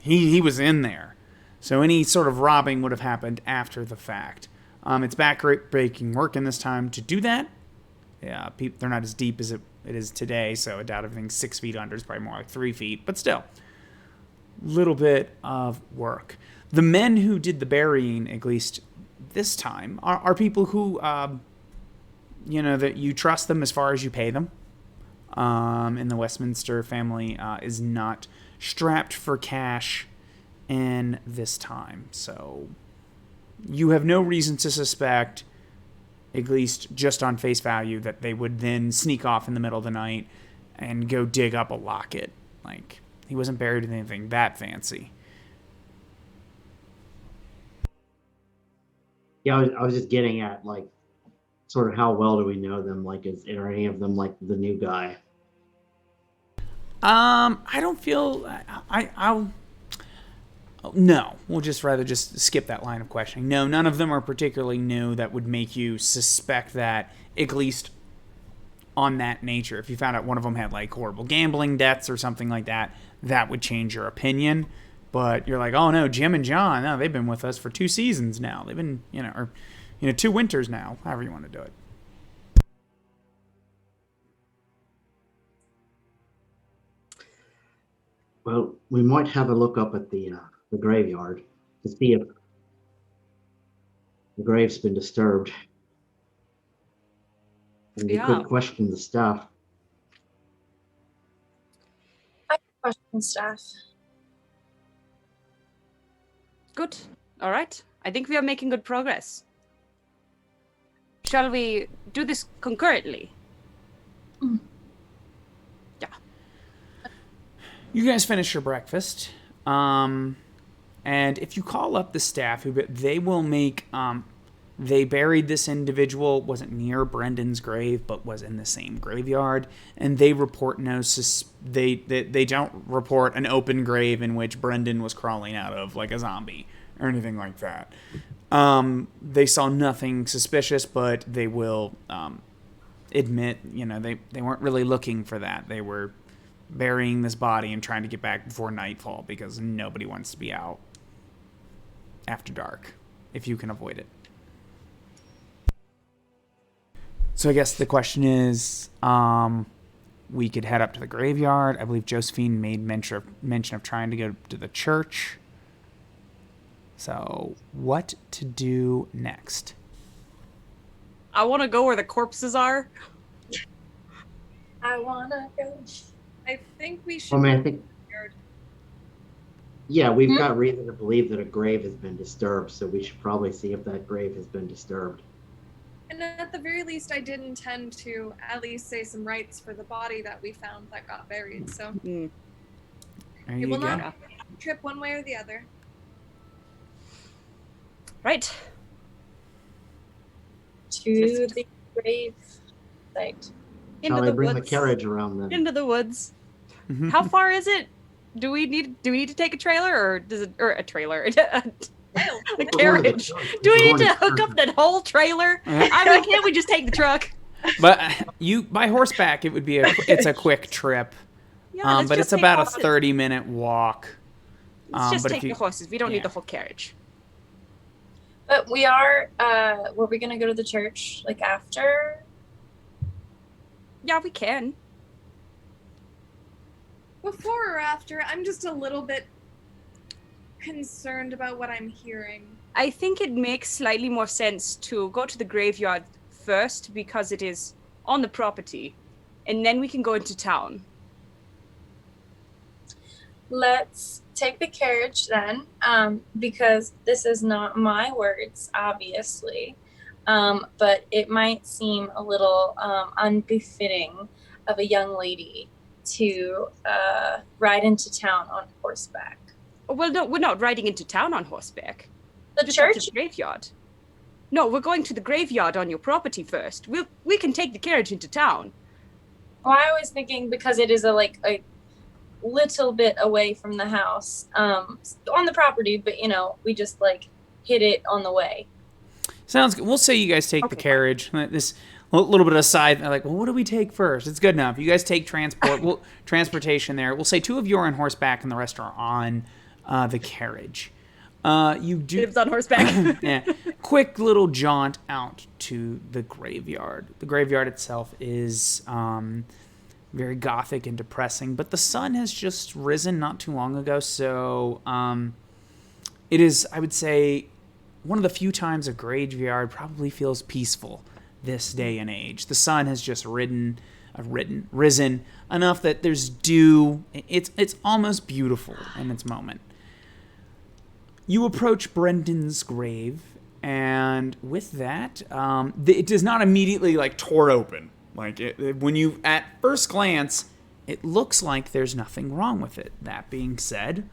He was in there. So any sort of robbing would have happened after the fact. It's back-breaking work in this time to do that. Yeah, they're not as deep as it is today, so I doubt everything's 6 feet under. It's probably more like 3 feet, but still. Little bit of work. The men who did the burying, at least this time, are people who, that you trust them as far as you pay them. And the Westminster family is not strapped for cash in this time. So you have no reason to suspect, at least just on face value, that they would then sneak off in the middle of the night and go dig up a locket. He wasn't buried in anything that fancy. Yeah, I was just getting at sort of how well do we know them? Are any of them the new guy? I don't feel I'll no. We'll rather skip that line of questioning. No, none of them are particularly new that would make you suspect that, at least on that nature. If you found out one of them had like horrible gambling debts or something like that, that would change your opinion. But you're like, oh no, Jim and John, no, they've been with us for 2 seasons now. They've been, or 2 winters now, however you want to do it. Well, we might have a look up at the graveyard to see if the grave's been disturbed. And we could question the staff. I question staff. Good. All right. I think we are making good progress. Shall we do this concurrently? Yeah. You guys finish your breakfast. And if you call up the staff, they will make... they buried this individual, wasn't near Brendan's grave, but was in the same graveyard. And they report they don't report an open grave in which Brendan was crawling out of, like a zombie or anything like that. They saw nothing suspicious, but they will admit, they weren't really looking for that. They were burying this body and trying to get back before nightfall because nobody wants to be out after dark if you can avoid it. So I guess the question is, we could head up to the graveyard. I believe Josephine made mention of trying to go to the church. So what to do next? I want to go where the corpses are. I want to go. I think we should. Yeah, we've got reason to believe that a grave has been disturbed, so we should probably see if that grave has been disturbed. And at the very least, I did intend to at least say some rites for the body that we found that got buried. So There it you will go. not trip one way or the other. Right. To the grave site. Into Shall I the bring woods. the carriage around then? Into the woods. Mhm. How far is it? Do we need to take a trailer or a trailer? A carriage. Do we need to hook up that whole trailer? I mean, can't we just take the truck? But by horseback, it would be it's a quick trip. Yeah, let's But just it's take about a horses. 30-minute walk. Let's just but take the horses. We don't need the whole carriage. But we are, were we going to go to the church, like, after? Yeah, we can. Before or after, I'm just a little bit concerned about what I'm hearing. I think it makes slightly more sense to go to the graveyard first because it is on the property, and then we can go into town. Let's take the carriage then, because this is not my words, obviously, but it might seem a little unbefitting of a young lady to ride into town on horseback. Well, no, we're not riding into town on horseback. The Just up to church? the graveyard. No, we're going to the graveyard on your property first. We can take the carriage into town. Well, I was thinking because it is a little bit away from the house, on the property, but we just hit it on the way. Sounds good. We'll say you guys take the carriage. This little bit aside, they're like, well, what do we take first? It's good enough. You guys take transportation there. We'll say 2 of you are on horseback and the rest are on the carriage. You do Lives on horseback. yeah. Quick little jaunt out to the graveyard. The graveyard itself is very gothic and depressing, but the sun has just risen not too long ago, so it is, I would say, one of the few times a graveyard probably feels peaceful this day and age. The sun has just risen enough that there's dew. It's almost beautiful in its moment. You approach Brendan's grave, and with that, it does not immediately tore open. When you at first glance, it looks like there's nothing wrong with it. That being said,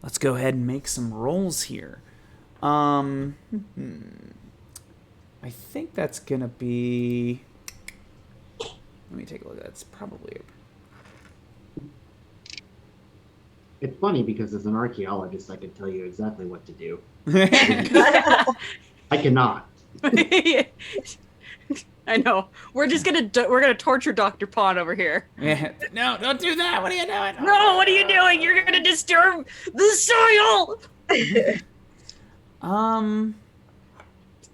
let's go ahead and make some rolls here. I think that's gonna be. Let me take a look. That's probably. It's funny because as an archaeologist, I can tell you exactly what to do. I cannot. I I know. We're just we're gonna torture Dr. Pond over here. Yeah. No, don't do that. What are you doing? No, what are you doing? You're gonna disturb the soil.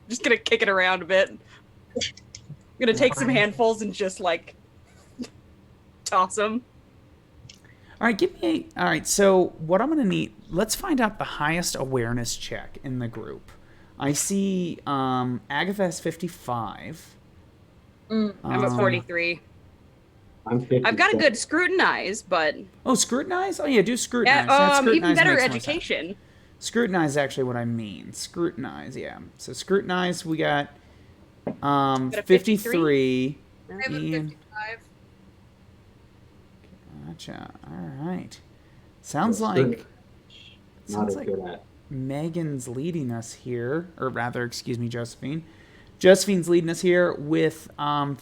Just gonna kick it around a bit. Gonna take some handfuls and just like toss them. All right, all right, so what I'm going to need, let's find out the highest awareness check in the group. I see Agatha has 55. I'm at 43. I'm 50. I've got a good scrutinize, but... Oh, scrutinize? Oh, yeah, do scrutinize. Even better education. Scrutinize is actually what I mean. Scrutinize, yeah. So scrutinize, we got 53. I have a 55. Gotcha. All right. Sounds Not like good at. Megan's leading us here, or rather, excuse me, Josephine. Josephine's leading us here with what'd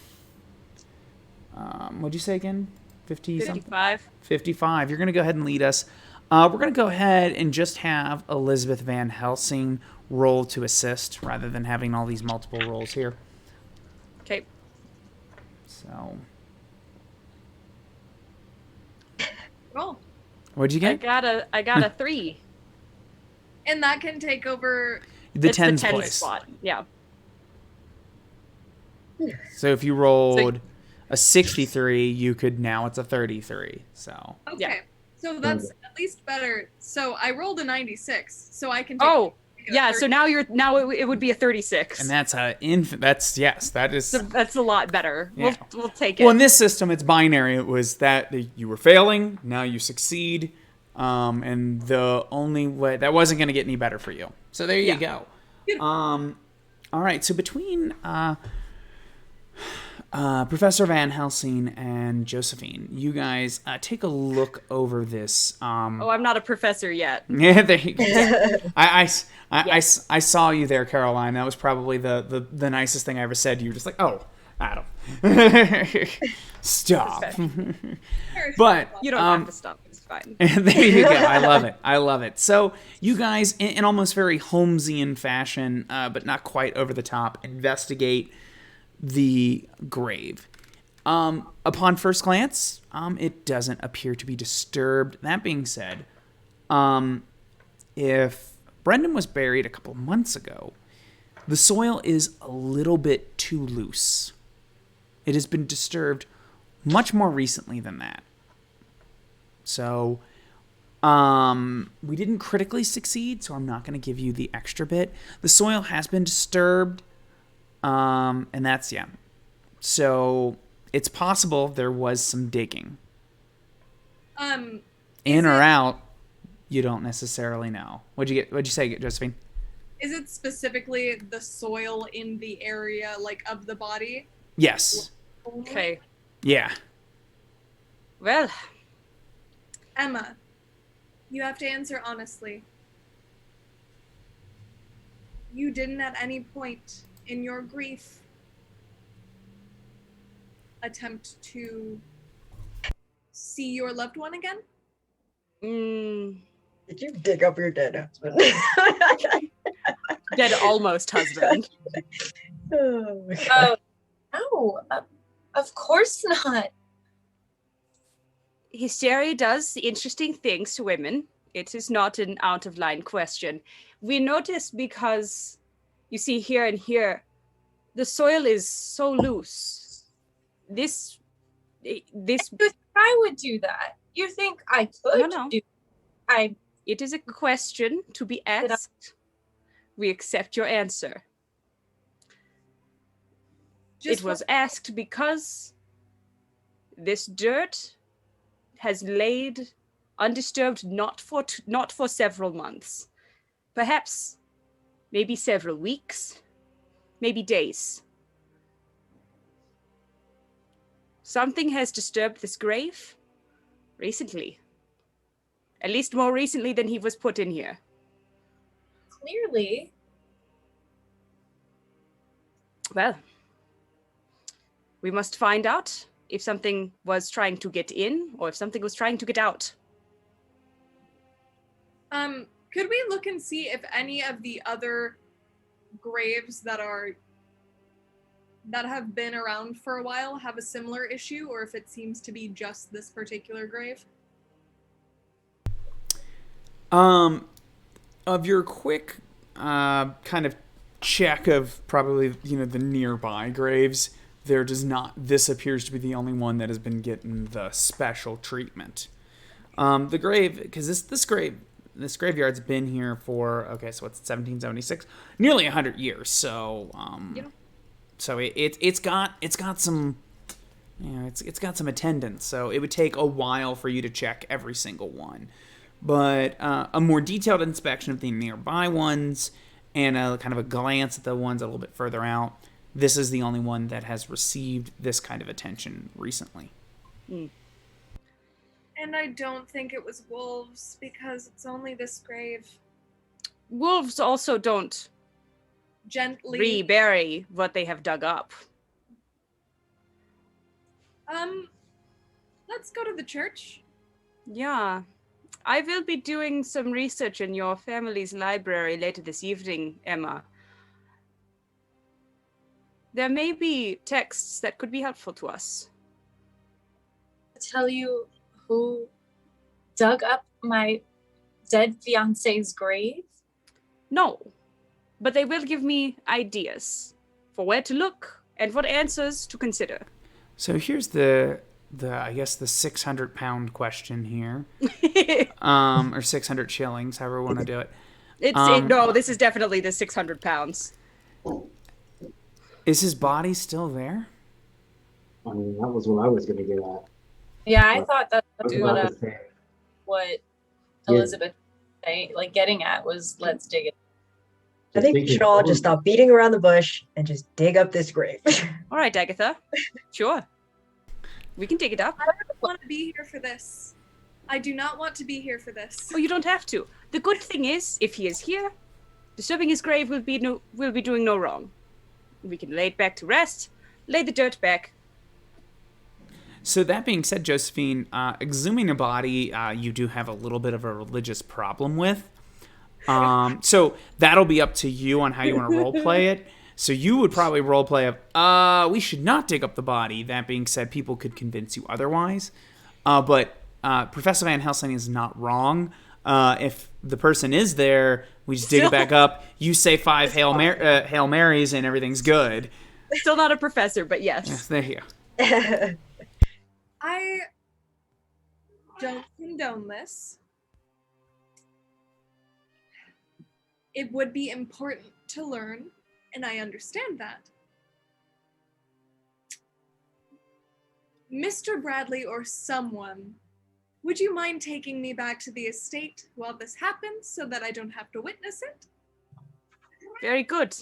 you say again? 55. 55. You're gonna go ahead and lead us. We're gonna go ahead and just have Elizabeth Van Helsing roll to assist, rather than having all these multiple rolls here. Okay. So. Roll. What'd you get? I got a 3. And that can take over. The It's tens the 10 place. spot. Yeah. So if you rolled a 63, you could now it's a 33. So. Okay. Yeah. So that's at least better. So I rolled a 96. So I can take yeah, so now it would be a 36. And that's that is. So that's a lot better. Yeah. We'll take it. Well, in this system, it's binary. It was that you were failing, now you succeed, and the only way that wasn't going to get any better for you. So there you go. All right. So between Professor Van Helsing and Josephine, you guys take a look over this. I'm not a professor yet. Yeah, there you go. I saw you there, Caroline. That was probably the nicest thing I ever said to you. Just like, oh, Adam, stop. But You don't have to stop. It's fine. there you go. I love it. I love it. So you guys, in almost very Holmesian fashion, but not quite over the top, investigate the grave. Upon first glance, it doesn't appear to be disturbed. That being said, if Brendan was buried a couple months ago, the soil is a little bit too loose. It has been disturbed much more recently than that. So, we didn't critically succeed, so I'm not going to give you the extra bit. The soil has been disturbed, and that's, yeah. So, it's possible there was some digging. In or out, you don't necessarily know. What'd you say, Josephine? Is it specifically the soil in the area, like, of the body? Yes. Okay. Yeah. Well, Emma, you have to answer honestly. You didn't at any point in your grief attempt to see your loved one again? Did you dig up your dead husband? dead almost husband. Oh, my God. No, of course not. Hysteria does interesting things to women. It is not an out-of-line question. We notice because, you see, here and here, the soil is so loose. This. You think I would do that? You think I could No. do? It is a question to be asked. We accept your answer. It was asked because this dirt has laid undisturbed not for several months. Perhaps maybe several weeks, maybe days. Something has disturbed this grave recently. At least more recently than he was put in here. Clearly. Well, we must find out if something was trying to get in or if something was trying to get out. Could we look and see if any of the other graves that are that have been around for a while have a similar issue, or if it seems to be just this particular grave. Of your quick kind of check of probably the nearby graves, there does not. This appears to be the only one that has been getting the special treatment. The grave, because this graveyard's been here for so what's 1776, nearly 100 years. So so it's got some. It's got some attendance, so it would take a while for you to check every single one. But a more detailed inspection of the nearby ones and a kind of a glance at the ones a little bit further out, this is the only one that has received this kind of attention recently. Mm. And I don't think it was wolves, because it's only this grave. Wolves also don't Gently. rebury what they have dug up. Let's go to the church. Yeah. I will be doing some research in your family's library later this evening, Emma. There may be texts that could be helpful to us. Tell you who dug up my dead fiance's grave? No, but they will give me ideas for where to look and what answers to consider. So here's the I guess the 600-pound question here, or 600 shillings, however we want to do it. No, this is definitely the 600 pounds. Is his body still there? I mean, that was what I was going to get at. Yeah, I thought that's I was about to say, what Yeah. Elizabeth getting at was, let's dig it. I think we should all just stop beating around the bush and just dig up this grave. All right, Agatha. Sure. We can dig it up. I don't want to be here for this. I do not want to be here for this. Oh, you don't have to. The good thing is, if he is here, disturbing his grave will be doing no wrong. We can lay it back to rest, lay the dirt back. So that being said, Josephine, exhuming a body, you do have a little bit of a religious problem with. So that'll be up to you on how you want to roleplay it. So you would probably roleplay of, we should not dig up the body. That being said, people could convince you otherwise. But Professor Van Helsing is not wrong. If the person is there, we just dig it back up. You say 5 Hail Marys and everything's good. Still not a professor, but yes. Yes, there you go. I don't condone this. It would be important to learn, and I understand that. Mr. Bradley or someone, would you mind taking me back to the estate while this happens so that I don't have to witness it? Very good.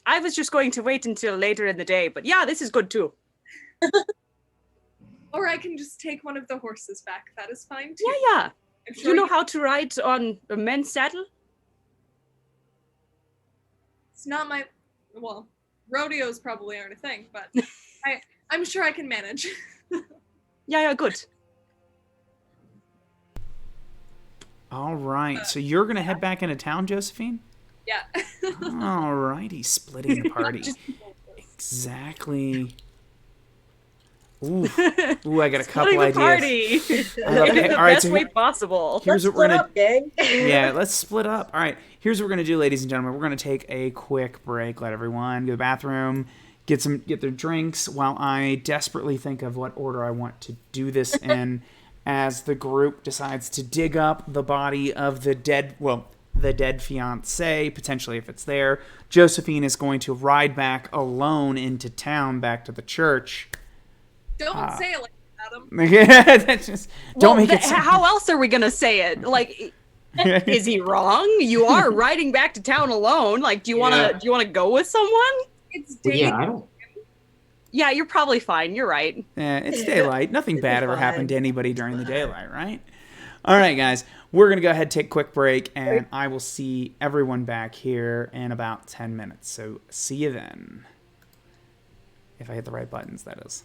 I was just going to wait until later in the day, but yeah, this is good too. Or I can just take one of the horses back. That is fine too. Yeah. I'm Do sure you know how to ride on a men's saddle? It's not my... Well, rodeos probably aren't a thing, but I'm sure I can manage. Yeah, good. All right. So you're going to head back into town, Josephine? Yeah. All righty. Splitting the party. Exactly. Ooh, I got a couple ideas. Party. Okay, the all right, best so way possible. Here's what we're gonna. gang. Yeah, let's split up. All right, here's what we're gonna do, ladies and gentlemen. We're gonna take a quick break. Let everyone go to the bathroom, get their drinks, while I desperately think of what order I want to do this in. As the group decides to dig up the body of the dead fiance, potentially if it's there. Josephine is going to ride back alone into town, back to the church. Don't say it like that, Adam. Yeah, that's just don't make it. How else are we gonna say it? Like, is he wrong? You are riding back to town alone. Like, do you wanna go with someone? It's Well, day. yeah, I don't. Yeah, you're probably fine. You're right. Yeah, it's daylight. Nothing bad ever fine. happened to anybody during the daylight, right? All right, guys. We're going to go ahead and take a quick break, and I will see everyone back here in about 10 minutes. So see you then. If I hit the right buttons, that is.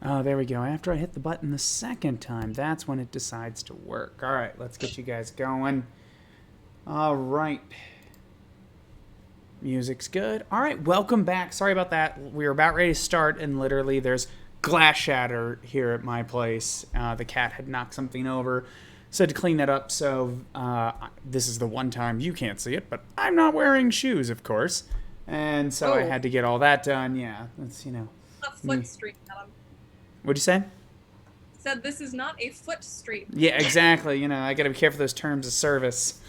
Oh, there we go. After I hit the button the second time, that's when it decides to work. All right, let's get you guys going. All right. Music's good. All right, welcome back. Sorry about that. We were about ready to start, and literally there's glass shatter here at my place. The cat had knocked something over, so I had to clean that up. So this is the one time you can't see it, but I'm not wearing shoes, of course. And so I had to get all that done. Yeah, that's, A foot stream, Adam. What'd you say? Said this is not a foot stream. Yeah, exactly. I got to be careful of those terms of service.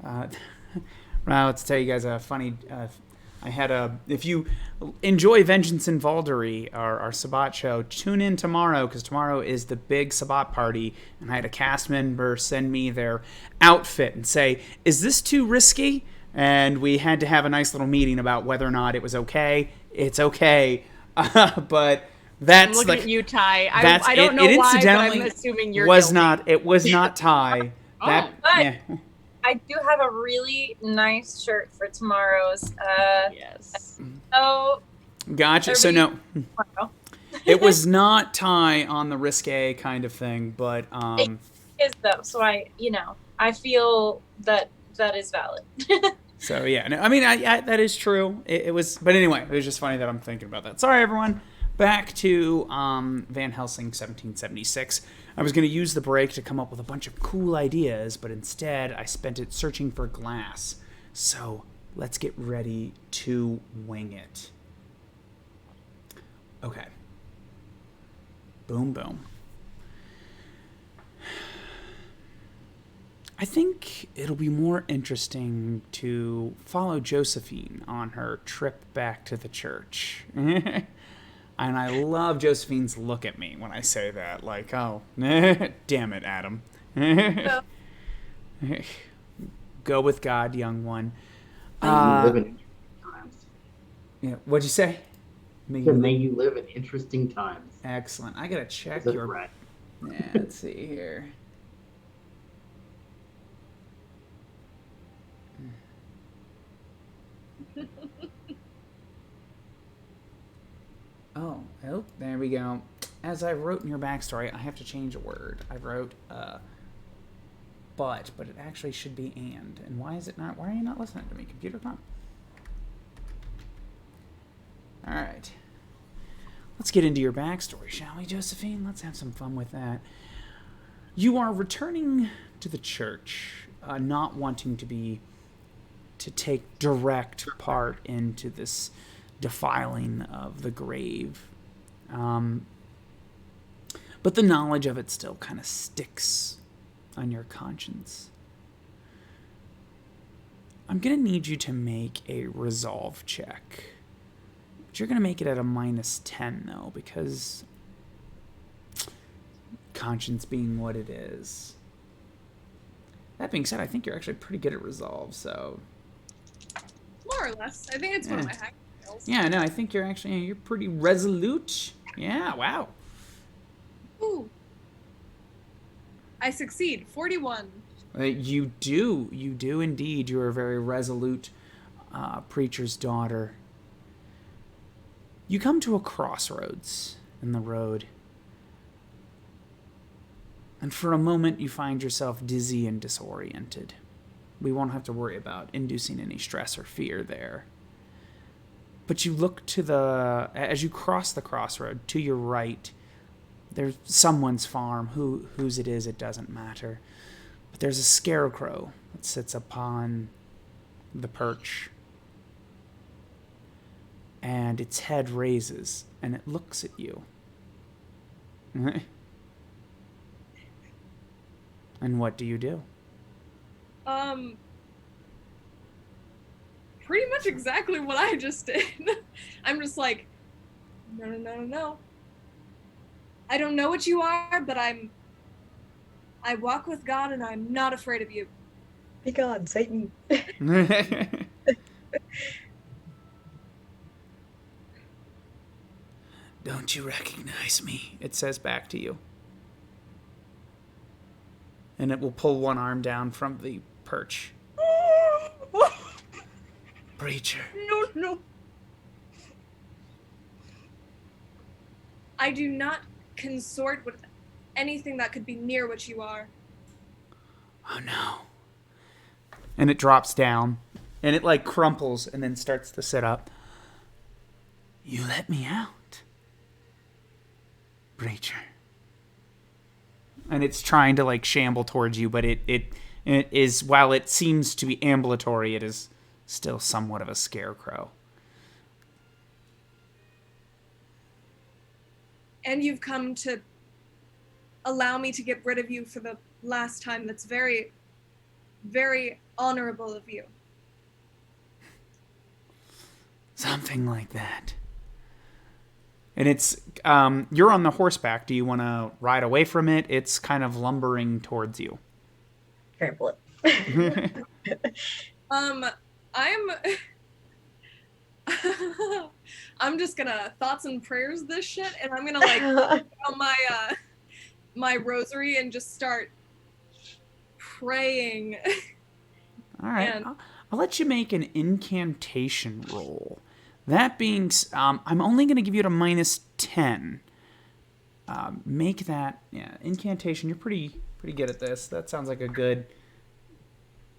Well, let's tell you guys a funny. I had if you enjoy Vengeance in Valdery, our Sabbat show, tune in tomorrow because tomorrow is the big Sabbat party, and I had a cast member send me their outfit and say, "Is this too risky?" And we had to have a nice little meeting about whether or not it was okay. It's okay, but that's I'm looking like at you, Ty. that's I don't know it why, but incidentally I'm assuming you're was guilty. not. It was not Ty. Oh. Yeah. I do have a really nice shirt for tomorrow's. Yes. So Gotcha. So no, it was not Ty on the risque kind of thing, but it is though. So I feel that is valid. So yeah, no, I mean, I that is true. It was, but anyway, it was just funny that I'm thinking about that. Sorry, everyone. Back to Van Helsing, 1776. I was going to use the break to come up with a bunch of cool ideas, but instead I spent it searching for glass. So let's get ready to wing it. Okay. Boom, boom. I think it'll be more interesting to follow Josephine on her trip back to the church. And I love Josephine's look at me when I say that. Like, oh, damn it, Adam. Go with God, young one. May you live in interesting times. Yeah, what'd you say? May you live in interesting times. Excellent. I gotta check That's your... right. Yeah, let's see here. Oh, there we go. As I wrote in your backstory, I have to change a word. I wrote but it actually should be and. And why is it not? Why are you not listening to me, computer? Come on. All right. Let's get into your backstory, shall we, Josephine? Let's have some fun with that. You are returning to the church, not wanting to take direct part into this defiling of the grave. But the knowledge of it still kind of sticks on your conscience. I'm going to need you to make a resolve check. But you're going to make it at a -10, though, because conscience being what it is. That being said, I think you're actually pretty good at resolve, so... More or less. I think it's one of my hack skills. Yeah, no, I think you're pretty resolute. Yeah, wow. Ooh. I succeed. 41. You do indeed. You are a very resolute preacher's daughter. You come to a crossroads in the road. And for a moment, you find yourself dizzy and disoriented. We won't have to worry about inducing any stress or fear there. But you look as you cross the crossroad, to your right, there's someone's farm. Whose it is, it doesn't matter. But there's a scarecrow that sits upon the perch. And its head raises, and it looks at you. And what do you do? Pretty much exactly what I just did. I'm just like, no. I don't know what you are, but I walk with God and I'm not afraid of you. Be gone, Satan. Don't you recognize me? It says back to you. And it will pull one arm down from the perch. Preacher. No. I do not consort with anything that could be near what you are. Oh no. And it drops down. And it like crumples and then starts to sit up. You let me out, preacher. And it's trying to like shamble towards you, but it is, while it seems to be ambulatory, it is still somewhat of a scarecrow. And you've come to allow me to get rid of you for the last time. That's very, very honorable of you. Something like that. And it's, you're on the horseback. Do you want to ride away from it? It's kind of lumbering towards you. Trample it. I'm just gonna thoughts and prayers this shit, and I'm gonna like on my rosary and just start praying. All right. And I'll let you make an incantation roll. That being, I'm only going to give you it a -10. Make that, incantation. You're pretty good at this. That sounds like a good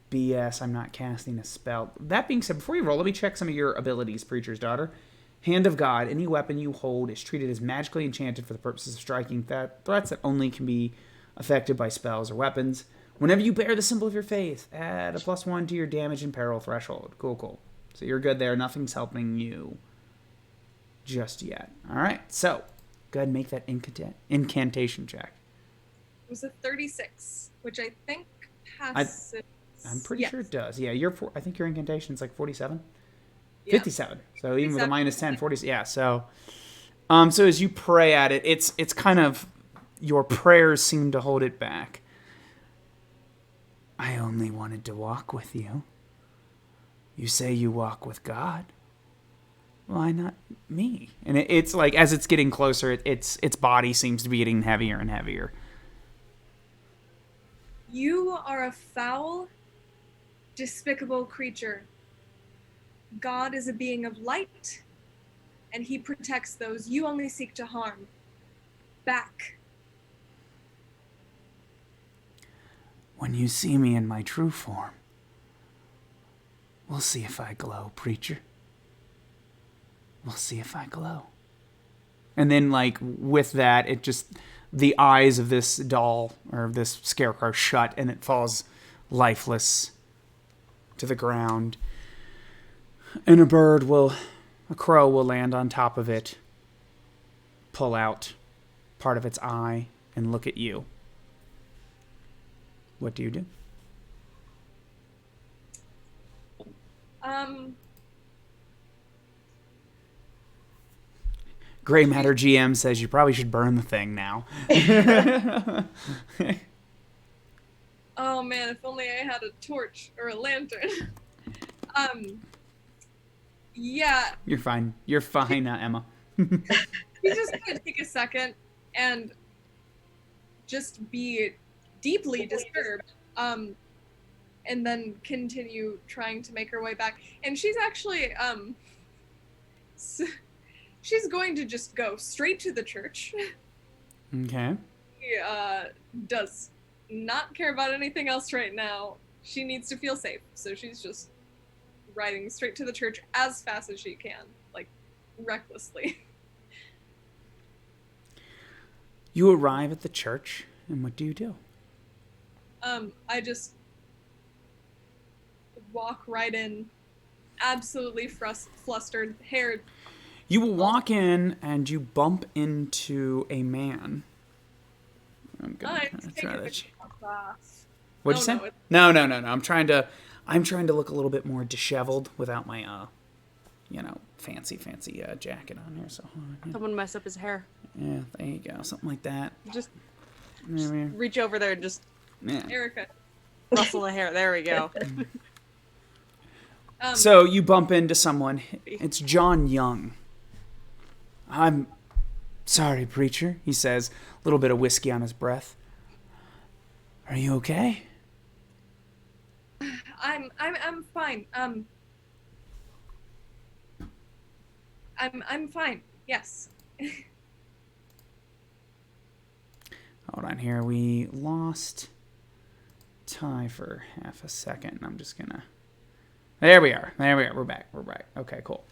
BS. I'm not casting a spell. That being said, before you roll, let me check some of your abilities, Preacher's Daughter. Hand of God. Any weapon you hold is treated as magically enchanted for the purposes of striking threats that only can be affected by spells or weapons. Whenever you bear the symbol of your faith, add a +1 to your damage and peril threshold. Cool. So you're good there. Nothing's helping you just yet. All right. So go ahead and make that incantation check. it was a 36, which I think passes. I'm pretty Yes. sure it does. Yeah, I think your incantation's like 47? Yeah. 57. So even with a 57. -10, 40. Yeah, so so as you pray at it, it's kind of, your prayers seem to hold it back. I only wanted to walk with you. You say you walk with God. Why not me? And it's like, as it's getting closer, its body seems to be getting heavier and heavier. You are a foul, despicable creature. God is a being of light, and he protects those you only seek to harm. Back. When you see me in my true form, we'll see if I glow, preacher. We'll see if I glow. And then, like, with that, it just, the eyes of this doll, or this scarecrow, shut, and it falls lifeless to the ground. And a crow will land on top of it, pull out part of its eye, and look at you. What do you do? Gray Matter GM says you probably should burn the thing now. Oh man, if only I had a torch or a lantern. Yeah. You're fine. You're fine, Emma. He's just gonna take a second and just be deeply disturbed, and then continue trying to make her way back. And she's actually, she's going to just go straight to the church. Okay. She does not care about anything else right now. She needs to feel safe, so she's just riding straight to the church as fast as she can, like recklessly. You arrive at the church, and what do you do? I just walk right in, absolutely flustered, hair. You will walk in, and you bump into a man. I'm gonna try that. What'd you say? No. I'm trying to look a little bit more disheveled without my fancy jacket on here. So Someone mess up his hair. yeah, there you go, something like that. Just Yeah. reach over there and just Erica. rustle the hair. There we go. So you bump into someone. It's John Young. I'm sorry, preacher, he says, a little bit of whiskey on his breath. Are you okay? I'm fine. I'm fine. Yes. on here. We lost Ty for half a second. I'm just gonna. There we are. We're back. Okay, cool.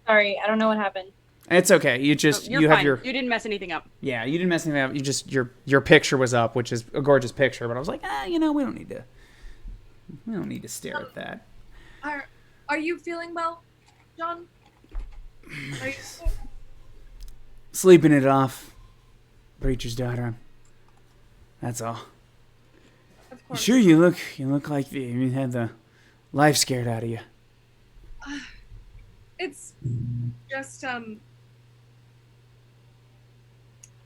Sorry, I don't know what happened. It's okay. You just You're you fine. have your. You didn't mess anything up. Yeah, you didn't mess anything up. You just your picture was up, which is a gorgeous picture. But I was like, we don't need to stare at that. Are you feeling well, John? Are you... Sleeping it off, preacher's daughter. That's all. Of course. Sure, you look like you had the life scared out of you. It's just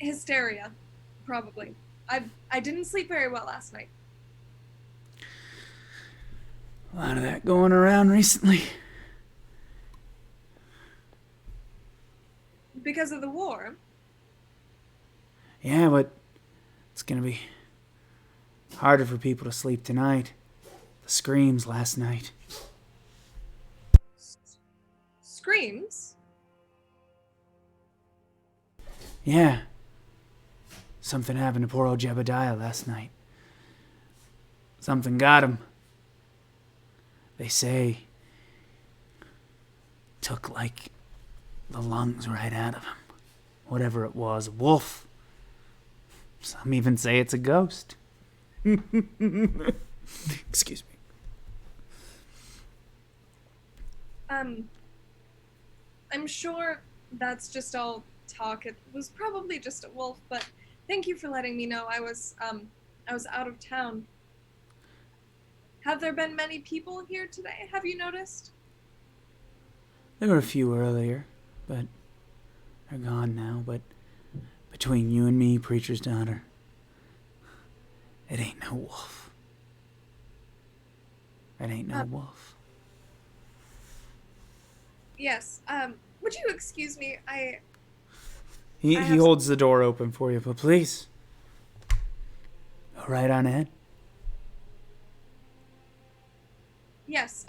hysteria, probably. I didn't sleep very well last night. A lot of that going around recently. Because of the war. Yeah, but it's gonna be harder for people to sleep tonight. The screams last night. Screams? Yeah. Something happened to poor old Jebediah last night. Something got him. They say took like the lungs right out of him. Whatever it was, a wolf. Some even say it's a ghost. Excuse me. I'm sure that's just all talk. It was probably just a wolf, but thank you for letting me know. I was out of town. Have there been many people here today? Have you noticed? There were a few earlier, but they're gone now. But between you and me, preacher's daughter, it ain't no wolf. It ain't no wolf. Yes. Would you excuse me? He holds the door open for you, but please, go right on ahead. Yes.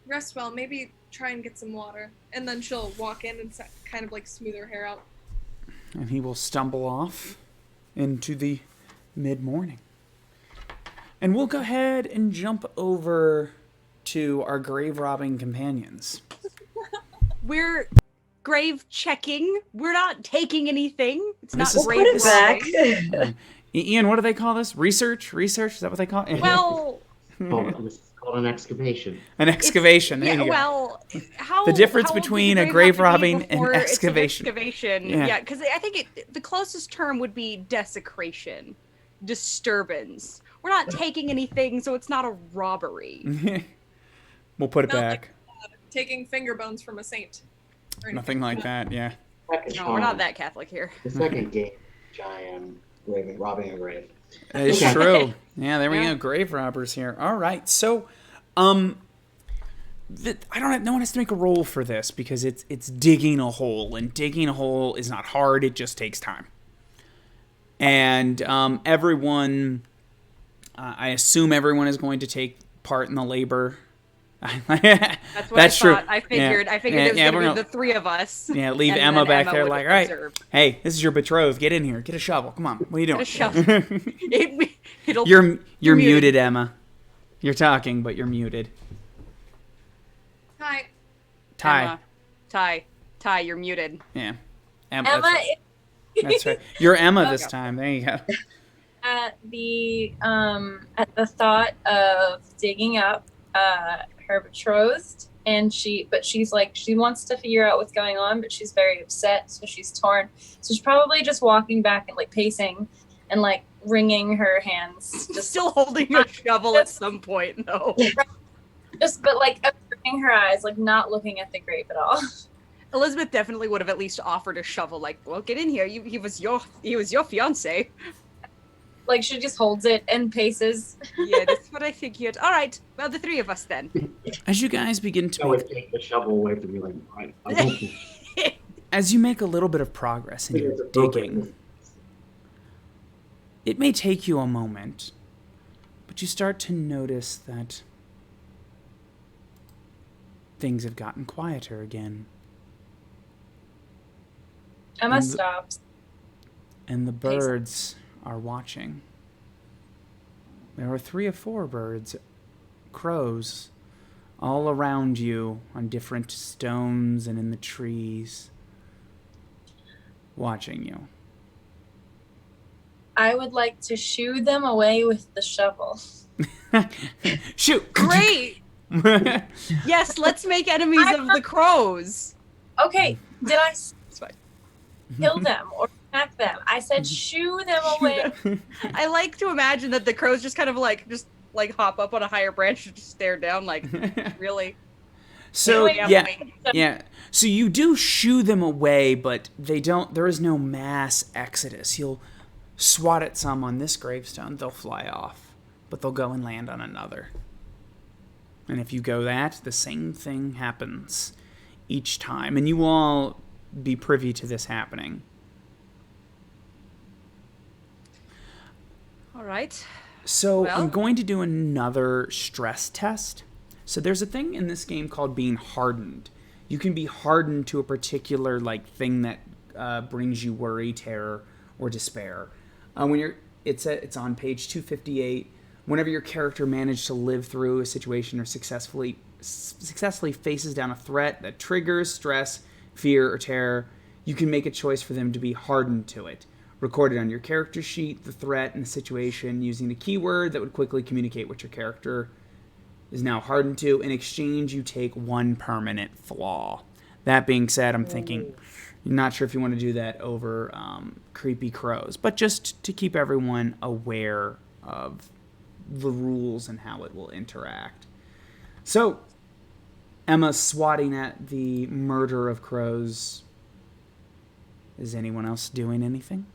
Rest well. Maybe try and get some water, and then she'll walk in and kind of like smooth her hair out. And he will stumble off into the mid-morning. And we'll go ahead and jump over to our grave robbing companions. We're grave checking. We're not taking anything. It's not This is- grave Put it back. robbing. Ian, what do they call this? Research? Is that what they call it? Well, This is called an excavation. An excavation. There yeah. you go. Well, how The difference how old between does a the grave have to be robbing and before it's an excavation. excavation. Yeah. Yeah, because I think the closest term would be desecration, disturbance. We're not taking anything, so it's not a robbery. We'll put it Not back. like taking finger bones from a saint. Or Nothing like that, yeah. No, we're not that Catholic here. The second game, which I am robbing a grave. It's Okay. true. Yeah, there we Yeah. go. Grave robbers here. All right. So, I don't have, no one has to make a roll for this because it's digging a hole, and digging a hole is not hard. It just takes time. And everyone, I assume everyone is going to take part in the labor. That's what That's I true. thought. I figured. Yeah. I figured it was Yeah, going we're to be gonna- the three of us. Yeah, leave and Emma then back Emma there would like, all right, observe. hey, this is your betrothed. Get in here. Get a shovel. Come on. What are you doing? Get a shovel. It'll. You're muted. muted, Emma. You're talking, but you're muted. Hi. Ty. Emma. Ty, you're muted. Yeah. Emma, That's right. You're Emma this time. There you go. at the thought of digging up her betrothed, and she's like, she wants to figure out what's going on, but she's very upset, so she's torn. So she's probably just walking back and like pacing and like wringing her hands, just Still holding a shovel at some point, though. but like averting her eyes, like not looking at the grave at all. Elizabeth definitely would have at least offered a shovel. Like, well, get in here. He was your fiance. Like she just holds it and paces. Yeah, that's what I figured. All right, well, the three of us then. As you guys begin I to would take the shovel away from you, like, I won't be. as you make a little bit of progress in your It's appropriate. digging, it may take you a moment, but you start to notice that things have gotten quieter again. Emma stops. And the birds are watching. There are 3 or 4 birds, crows, all around you on different stones and in the trees, watching you. I would like to shoo them away with the shovel. Shoot! Great. Yes, let's make enemies of the crows. Okay, did I It's fine. kill them or smack them? I said shoo them away. I like to imagine that the crows just kind of like hop up on a higher branch and just stare down like, really? So Wait, yeah. So you do shoo them away, but they don't. There is no mass exodus. You'll swat at some on this gravestone, they'll fly off, but they'll go and land on another. And if you go that, the same thing happens each time, and you will all be privy to this happening. All right. So Well? I'm going to do another stress test. So there's a thing in this game called being hardened. You can be hardened to a particular thing that brings you worry, terror, or despair. It's on page 258. Whenever your character managed to live through a situation or successfully faces down a threat that triggers stress, fear, or terror, you can make a choice for them to be hardened to it. Recorded on your character sheet, the threat and the situation using the keyword that would quickly communicate what your character is now hardened to. In exchange, you take 1 permanent flaw. That being said, I'm thinking, I'm not sure if you want to do that over creepy crows, but just to keep everyone aware of the rules and how it will interact. So, Emma swatting at the murder of crows. Is anyone else doing anything?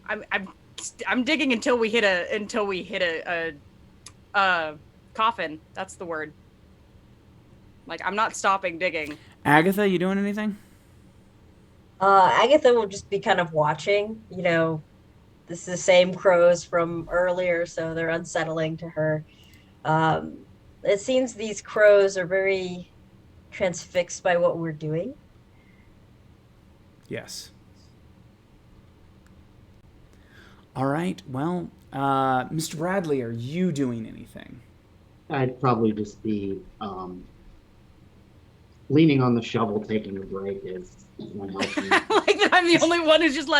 I'm digging until we hit a coffin. That's the word. I'm not stopping digging. Agatha, you doing anything? Agatha will just be kind of watching. This is the same crows from earlier, so they're unsettling to her. It seems these crows are very transfixed by what we're doing. Yes. All right. Well, Mr. Bradley, are you doing anything? I'd probably just be leaning on the shovel, taking a break as one helping. Like that I'm the only one who's just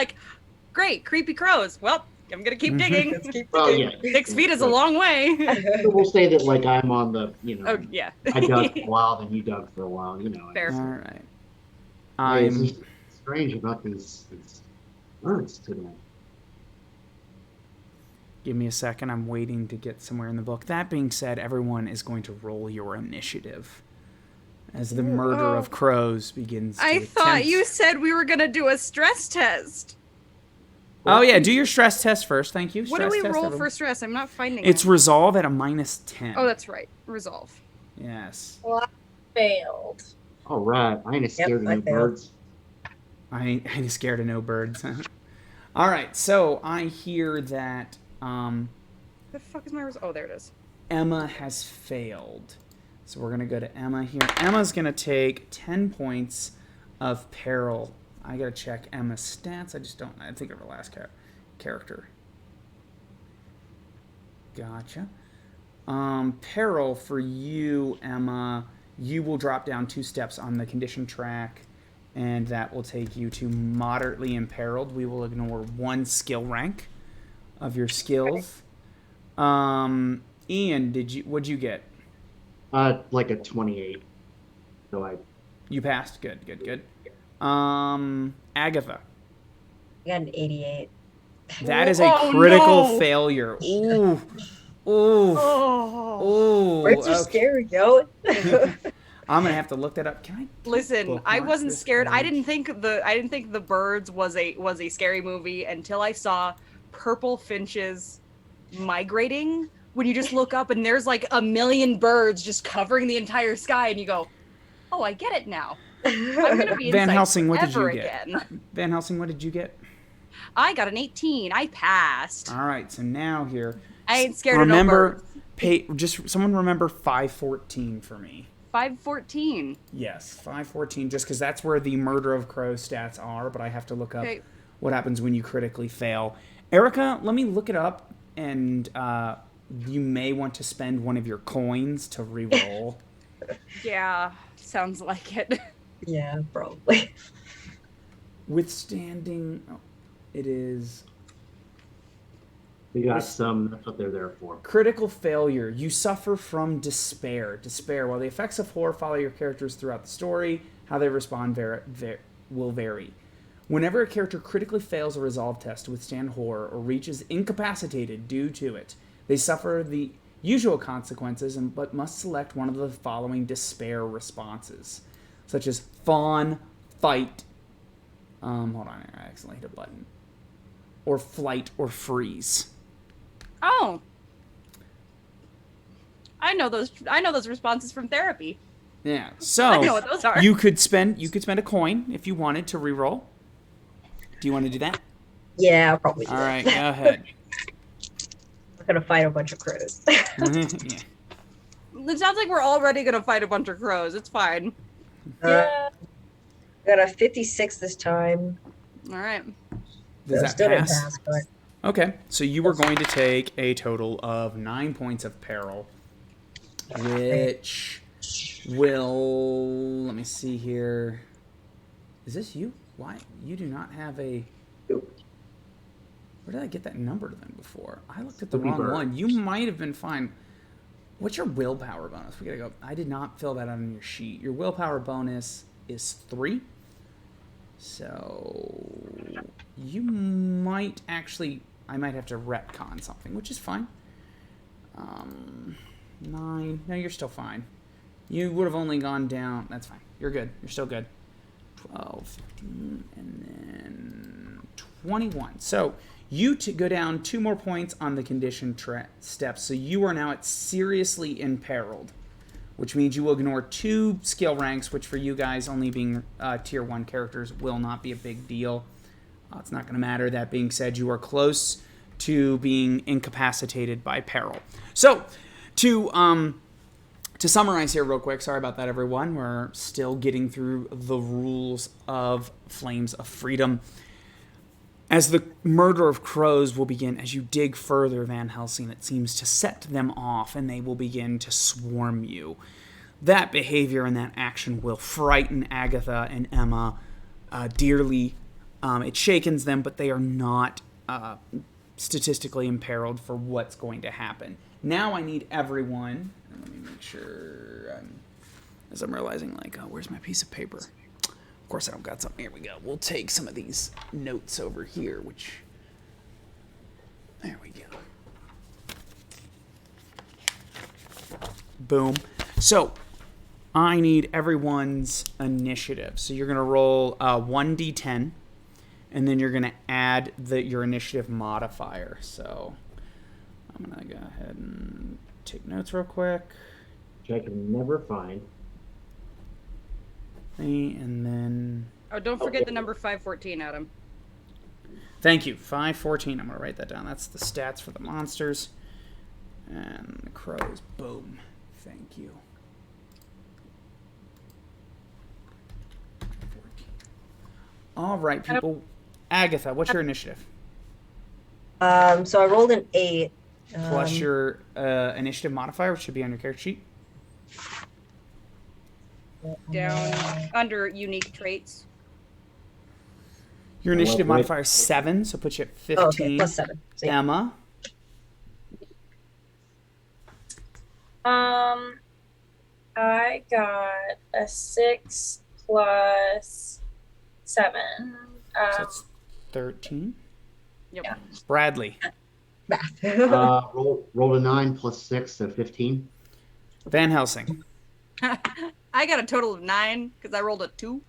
great, creepy crows. Well, I'm gonna keep digging. Let's keep Well, digging. yeah. 6 feet is a long way. So we'll say that I'm on the, Oh yeah. I dug for a while, then you dug for a while, Fair. All right. It's I'm just strange about these birds today. Give me a second. I'm waiting to get somewhere in the book. That being said, everyone is going to roll your initiative as the murder of crows begins. I thought you said we were gonna do a stress test. Oh yeah, do your stress test first. Thank you. What do Stress we test, roll everyone. for stress? I'm not finding It's it. resolve at a -10. Oh, that's right. Resolve. Yes. Well, I failed. All right, I ain't scared of I no failed. birds. I ain't scared of no birds. All right, so I hear that The fuck is my result? Oh, there it is. Emma has failed. So we're going to go to Emma here. Emma's going to take 10 points of peril. I got to check Emma's stats. I think of her last character. Gotcha. Peril for you, Emma. You will drop down 2 steps on the condition track, and that will take you to moderately imperiled. We will ignore 1 skill rank of your skills. Ian, what'd you get? Like a 28. So You passed. Good. Agatha. I got an 88. That is a Oh, critical no. failure. Ooh. Oh. Ooh. Birds are Okay. scary, yo. I'm gonna have to look that up. Can I? Listen, I bookmark wasn't this scared. I page? didn't think the Birds was a scary movie until I saw purple finches migrating. When you just look up and there's a million birds just covering the entire sky, and you go, "Oh, I get it now." I'm gonna be Van inside Helsing, what did you forever get? again. Van Helsing, what did you get? I got an 18. I passed. All right. So now here. I ain't scared Remember, of no birds. just someone remember 514 for me. 514. Yes, 514, just because that's where the Murder of Crows stats are, but I have to look up what happens when you critically fail. Erica, let me look it up, and you may want to spend one of your coins to re-roll. Yeah, sounds like it. Yeah, probably. Withstanding, it is... We got some, that's what they're there for. Critical failure. You suffer from despair. Despair. While the effects of horror follow your characters throughout the story, how they respond will vary. Whenever a character critically fails a resolve test to withstand horror or reaches incapacitated due to it, they suffer the usual consequences but must select one of the following despair responses, such as fawn, fight, hold on, I accidentally hit a button, or flight or freeze. Oh. I know those responses from therapy. Yeah. So I know what those are. you could spend a coin if you wanted to re-roll. Do you want to do that? Yeah, I'll probably do All that. right, go ahead. I'm gonna fight a bunch of crows. Yeah. It sounds like we're already gonna fight a bunch of crows. It's fine. I got a 56 this time. All right. Does that Still didn't pass? but Okay, so you were going to take a total of 9 points of peril, which will... Let me see here. Is this you? Why? You do not have a... Where did I get that number then before? I looked at the wrong one. You might have been fine. What's your willpower bonus? We gotta go. I did not fill that out on your sheet. Your willpower bonus is 3. So you might actually... I might have to retcon something, which is fine. 9. No, you're still fine. You would have only gone down. That's fine. You're good. You're still good. 12, 15, and then 21. So you go down 2 more points on the condition steps. So you are now at seriously imperiled, which means you will ignore 2 skill ranks, which for you guys only being tier 1 characters will not be a big deal. It's not going to matter. That being said, you are close to being incapacitated by peril. So, to summarize here real quick, sorry about that, everyone. We're still getting through the rules of Flames of Freedom. As the Murder of Crows will begin, as you dig further, Van Helsing, it seems to set them off, and they will begin to swarm you. That behavior and that action will frighten Agatha and Emma dearly. It shakens them, but they are not statistically imperiled for what's going to happen. Now I need everyone. Let me make sure. As I'm realizing, like, oh, where's my piece of paper? Of course I don't got something. Here we go. We'll take some of these notes over here, which... There we go. Boom. So, I need everyone's initiative. So you're going to roll 1d10. And then you're going to add your initiative modifier. So I'm going to go ahead and take notes real quick. Which I can never find. And then... Oh, don't forget the number 514, Adam. Thank you. 514. I'm going to write that down. That's the stats for the monsters. And the crows. Boom. Thank you. 14. All right, people. Agatha, what's your initiative? So I rolled an 8. Plus your initiative modifier, which should be on your character sheet. Down under unique traits. Your initiative modifier is 7, so put you at 15. Oh, okay, plus 7. So, yeah. Emma? I got a 6 plus 7. So that's 13. Yep. Yeah. Bradley? Rolled a 9 plus 6, so 15. Van Helsing? I got a total of 9 because I rolled a 2.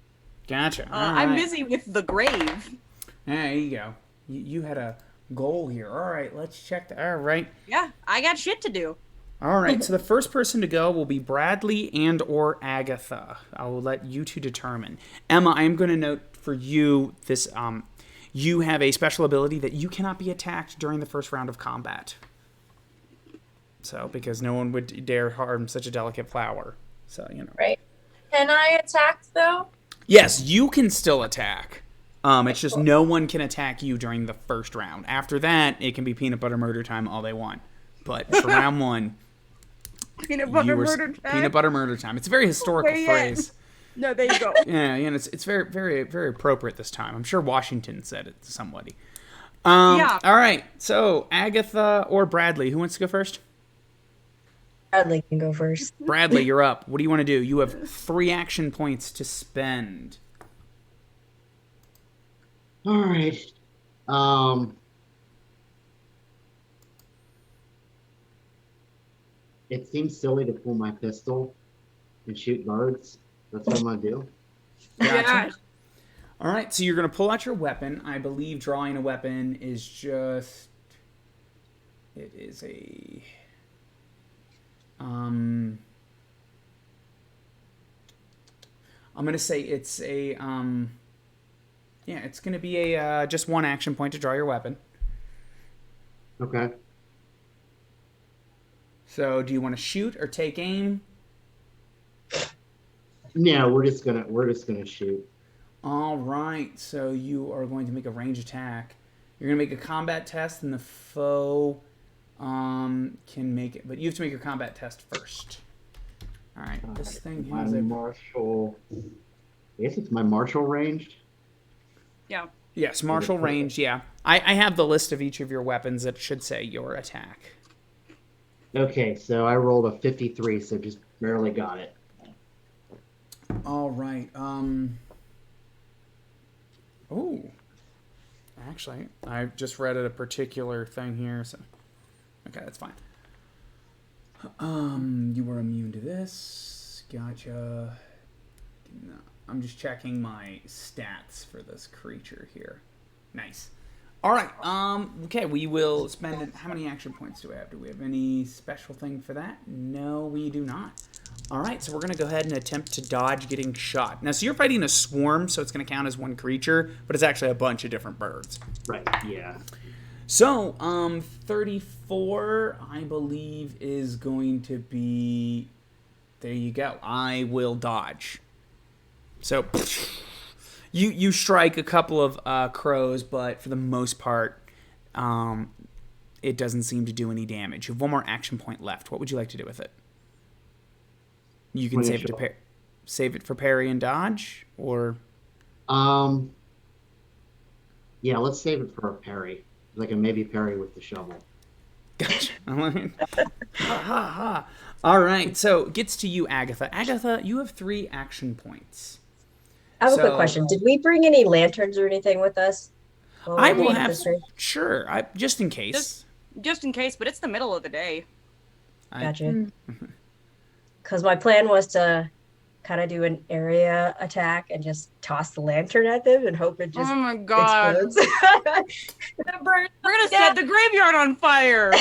Gotcha. I'm busy with the grave. There you go. You had a goal here. All right, let's check that. All right. Yeah, I got shit to do. All right, so the first person to go will be Bradley and or Agatha. I will let you two determine. Emma, I am going to note for you this. You have a special ability that you cannot be attacked during the first round of combat. So, because no one would dare harm such a delicate flower. So, you know. Right. Can I attack though? Yes, you can still attack. It's just no one can attack you during the first round. After that, it can be peanut butter murder time all they want. But for round 1, Peanut butter murder time. peanut butter murder time. It's a very historical Where you at? phrase. No, there you go. Yeah, and it's very, very, very appropriate this time. I'm sure Washington said it to somebody. Yeah. All right. So Agatha or Bradley, who wants to go first? Bradley can go first. Bradley, you're up. What do you want to do? You have 3 action points to spend. All right. It seems silly to pull my pistol and shoot birds. That's what I'm gonna do. Yeah. All right, so you're going to pull out your weapon. I believe drawing a weapon is just... It is a... I'm going to say it's a... yeah, it's going to be a just 1 action point to draw your weapon. Okay. So do you want to shoot or take aim? No, we're just gonna shoot. All right, so you are going to make a range attack. You're going to make a combat test, and the foe can make it, but you have to make your combat test first. All right, this thing My has a martial. I guess it's my martial ranged. Yeah. yes, martial range. Yeah, I have the list of each of your weapons that should say your attack. Okay, so I rolled a 53, so just barely got it. All right. Oh, actually, I just read a particular thing here, so okay, that's fine. You were immune to this. Gotcha. No, I'm just checking my stats for this creature here. Nice. All right. Okay, we will spend. How many action points do we have? Do we have any special thing for that? No, we do not. All right, so we're going to go ahead and attempt to dodge getting shot. Now, so you're fighting a swarm, so it's going to count as 1 creature, but it's actually a bunch of different birds. Right. Yeah. So, 34, I believe, is going to be... There you go. I will dodge. So, you strike a couple of crows, but for the most part, it doesn't seem to do any damage. You have 1 more action point left. What would you like to do with it? You can save it for parry and dodge, or yeah, let's save it for a parry. I can maybe parry with the shovel. gotcha. All right, so gets to you, Agatha. Agatha, you have 3 action points. I have a quick question. Did we bring any lanterns or anything with us? I will have sure, just in case. Just in case, but it's the middle of the day. Gotcha. Because my plan was to kind of do an area attack and just toss the lantern at them and hope it just Oh my god. explodes. We're gonna set the graveyard on fire.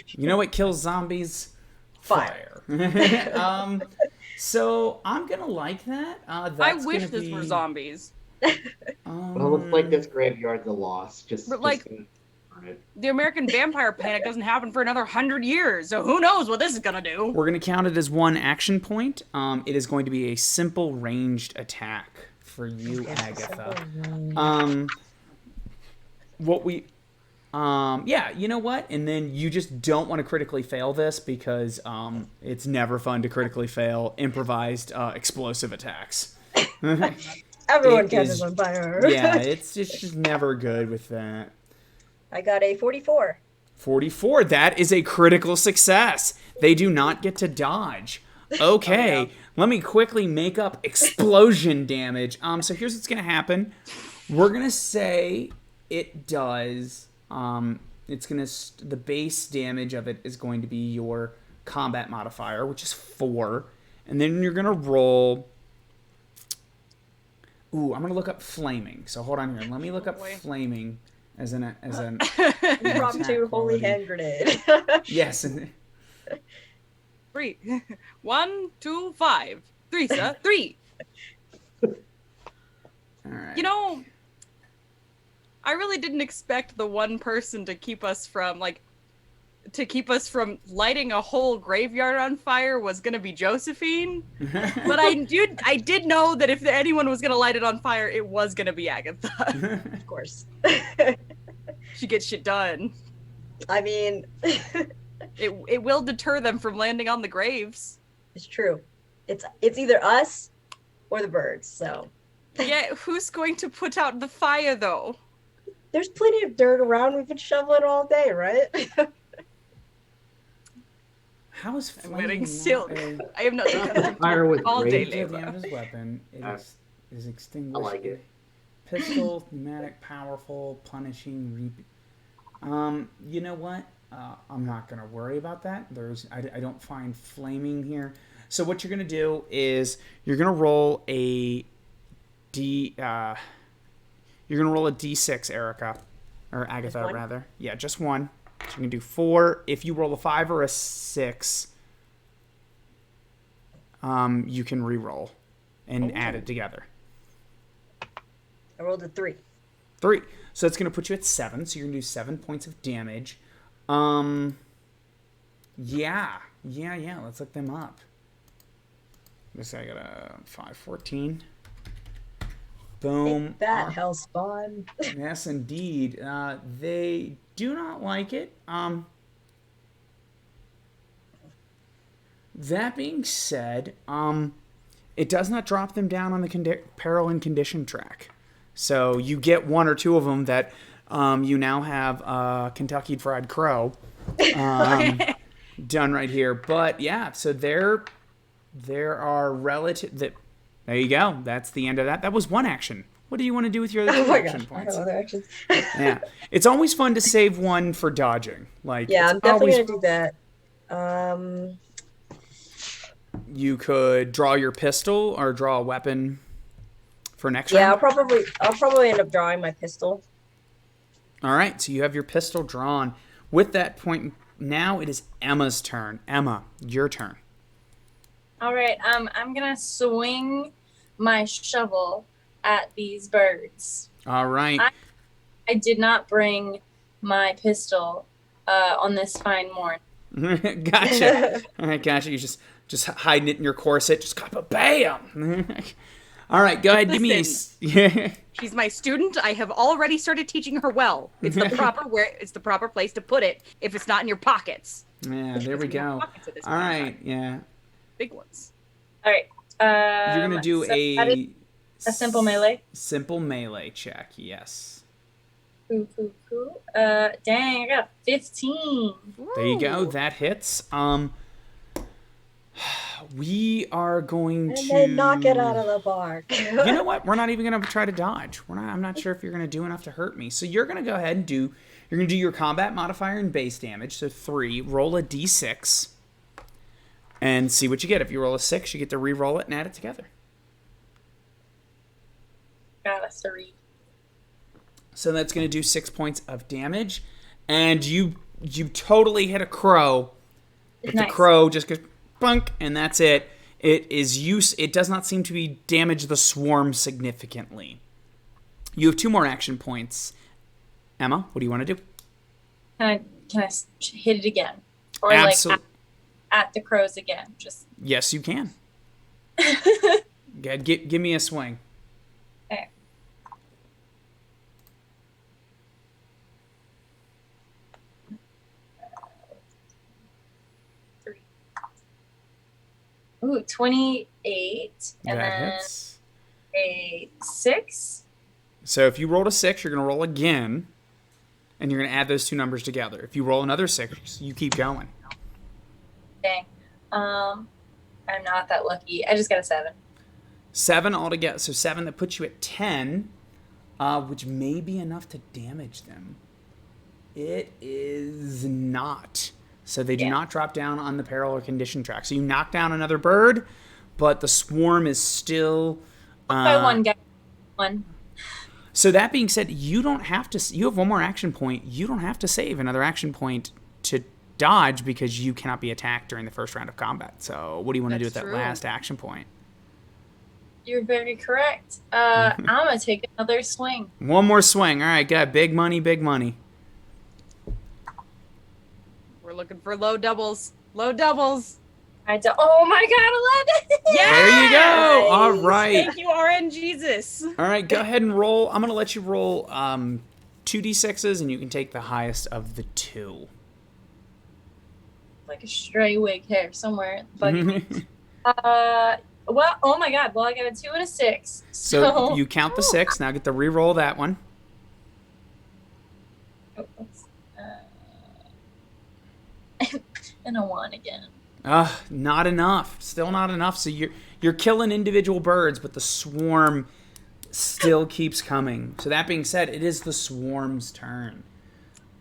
You know what kills zombies? Fire. So I'm gonna like that. I wish this were zombies. Well, it looks like this graveyard's a loss. But, like, the American vampire panic doesn't happen for another 100 years, so who knows what this is gonna do. We're gonna count it as 1 action point. It is going to be a simple ranged attack for you, Agatha. Yeah, you know what? And then you just don't want to critically fail this because it's never fun to critically fail improvised explosive attacks. Everyone catches on fire. Yeah, it's just never good with that. I got a 44. 44, that is a critical success. They do not get to dodge. Okay, let me quickly make up explosion damage. So here's what's going to happen. We're going to say it does... the base damage of it is going to be your combat modifier, which is 4. And then you're going to roll... Ooh, I'm going to look up flaming. So hold on here. Let me look up flaming as an Impromptu holy hand grenade. Yes. 3, 1, 2, 5. 3, sir. 3. All right. You know, I really didn't expect the one person to keep us from, like, to keep us from lighting a whole graveyard on fire was going to be Josephine. But I did know that if anyone was going to light it on fire, it was going to be Agatha. Of course. She gets shit done. I mean, It will deter them from landing on the graves. it's true. It's either us or the birds. So Yeah, who's going to put out the fire, though? there's plenty of dirt around. We've been shoveling all day, right? How is I'm flaming wearing not silk. a- I have not done Fire with all day rage. Damage labor. his weapon. It is extinguished. I like it. Pistol, pneumatic, powerful, punishing, you know what? I'm not gonna worry about that. I don't find flaming here. So what you're gonna do is you're gonna roll a D6, Erica, or Agatha one? rather. Yeah, just one. So you can do 4. If you roll a 5 or a 6, you can re-roll and add it together. I rolled a 3. 3. So it's going to put you at 7. So you're going to do 7 points of damage. Yeah. Let's look them up. This I got a 5, 14. Boom. Take that, Hellspawn. Yes, indeed. They do not like it. That being said, it does not drop them down on the peril and condition track. So you get 1 or 2 of them that you now have Kentucky Fried Crow done right here. But yeah, so there are relative that. There you go. That's the end of that. That was one action. What do you want to do with your other 2 action points? I have other actions. Yeah, it's always fun to save one for dodging. Like, Yeah, it's I'm definitely always- gonna do that. You could draw your pistol or draw a weapon for next Yeah, round. I'll probably end up drawing my pistol. All right, so you have your pistol drawn. With that point, now it is Emma's turn. Emma, your turn. All right, I'm gonna swing my shovel at these birds. All right. I did not bring my pistol on this fine morning. Gotcha. All right, gotcha. You just hiding it in your corset. Just got bam. All right, go ahead. Give me a. She's my student. I have already started teaching her well. It's the proper place to put it if it's not in your pockets. Yeah, there we It's in your go. pockets at this All point in right, time. yeah. Big ones. All right. You're gonna do so that is a simple melee. Simple melee check. Yes. Cool. Dang, I got a 15. There you go. Ooh. That hits. We are going And to then knock it out of the park. You know what? We're not even going to try to dodge. I'm not sure if you're going to do enough to hurt me. So you're going to go ahead and you're going to do your combat modifier and base damage. So 3. Roll a d6 and see what you get. If you roll a 6, you get to re-roll it and add it together. Got a 3. So that's going to do 6 points of damage, and you totally hit a crow. But Nice. the crow just goes bunk, and that's it. It does not seem to be damage the swarm significantly. You have 2 more action points. Emma, what do you want to do? Can I hit it again? Or Absolutely. like at the crows again? Just Yes, you can. Good. Give me a swing. okay. Ooh, 28. And That then hits. a 6. So if you rolled a 6, you're going to roll again, and you're going to add those 2 numbers together. If you roll another 6, you keep going. Dang. I'm not that lucky. I just got a 7. 7 altogether. So 7, that puts you at 10, which may be enough to damage them. It is not. So they do not drop down on the peril or condition track. So you knock down another bird, but the swarm is still... By one guy. One. So that being said, you don't have to... You have 1 more action point. You don't have to save another action point to dodge because you cannot be attacked during the first round of combat. So what do you want to do with That's that true. last action point? You're very correct. I'm going to take another swing. 1 more swing. All right, good. Big money, big money. We're looking for low doubles. Low doubles. Oh my god, 11! Yeah! There you go. Nice. All right. Thank you, RNGesus. All right, go ahead and roll. I'm going to let you roll 2d6s, and you can take the highest of the 2. Like a stray wig hair somewhere. But well, oh my god. Well, I got a 2 and a 6. So you count the 6. Now get to re-roll that one. Oh, and a 1 again. Not enough. Still not enough. So you're killing individual birds, but the swarm still keeps coming. So that being said, it is the swarm's turn.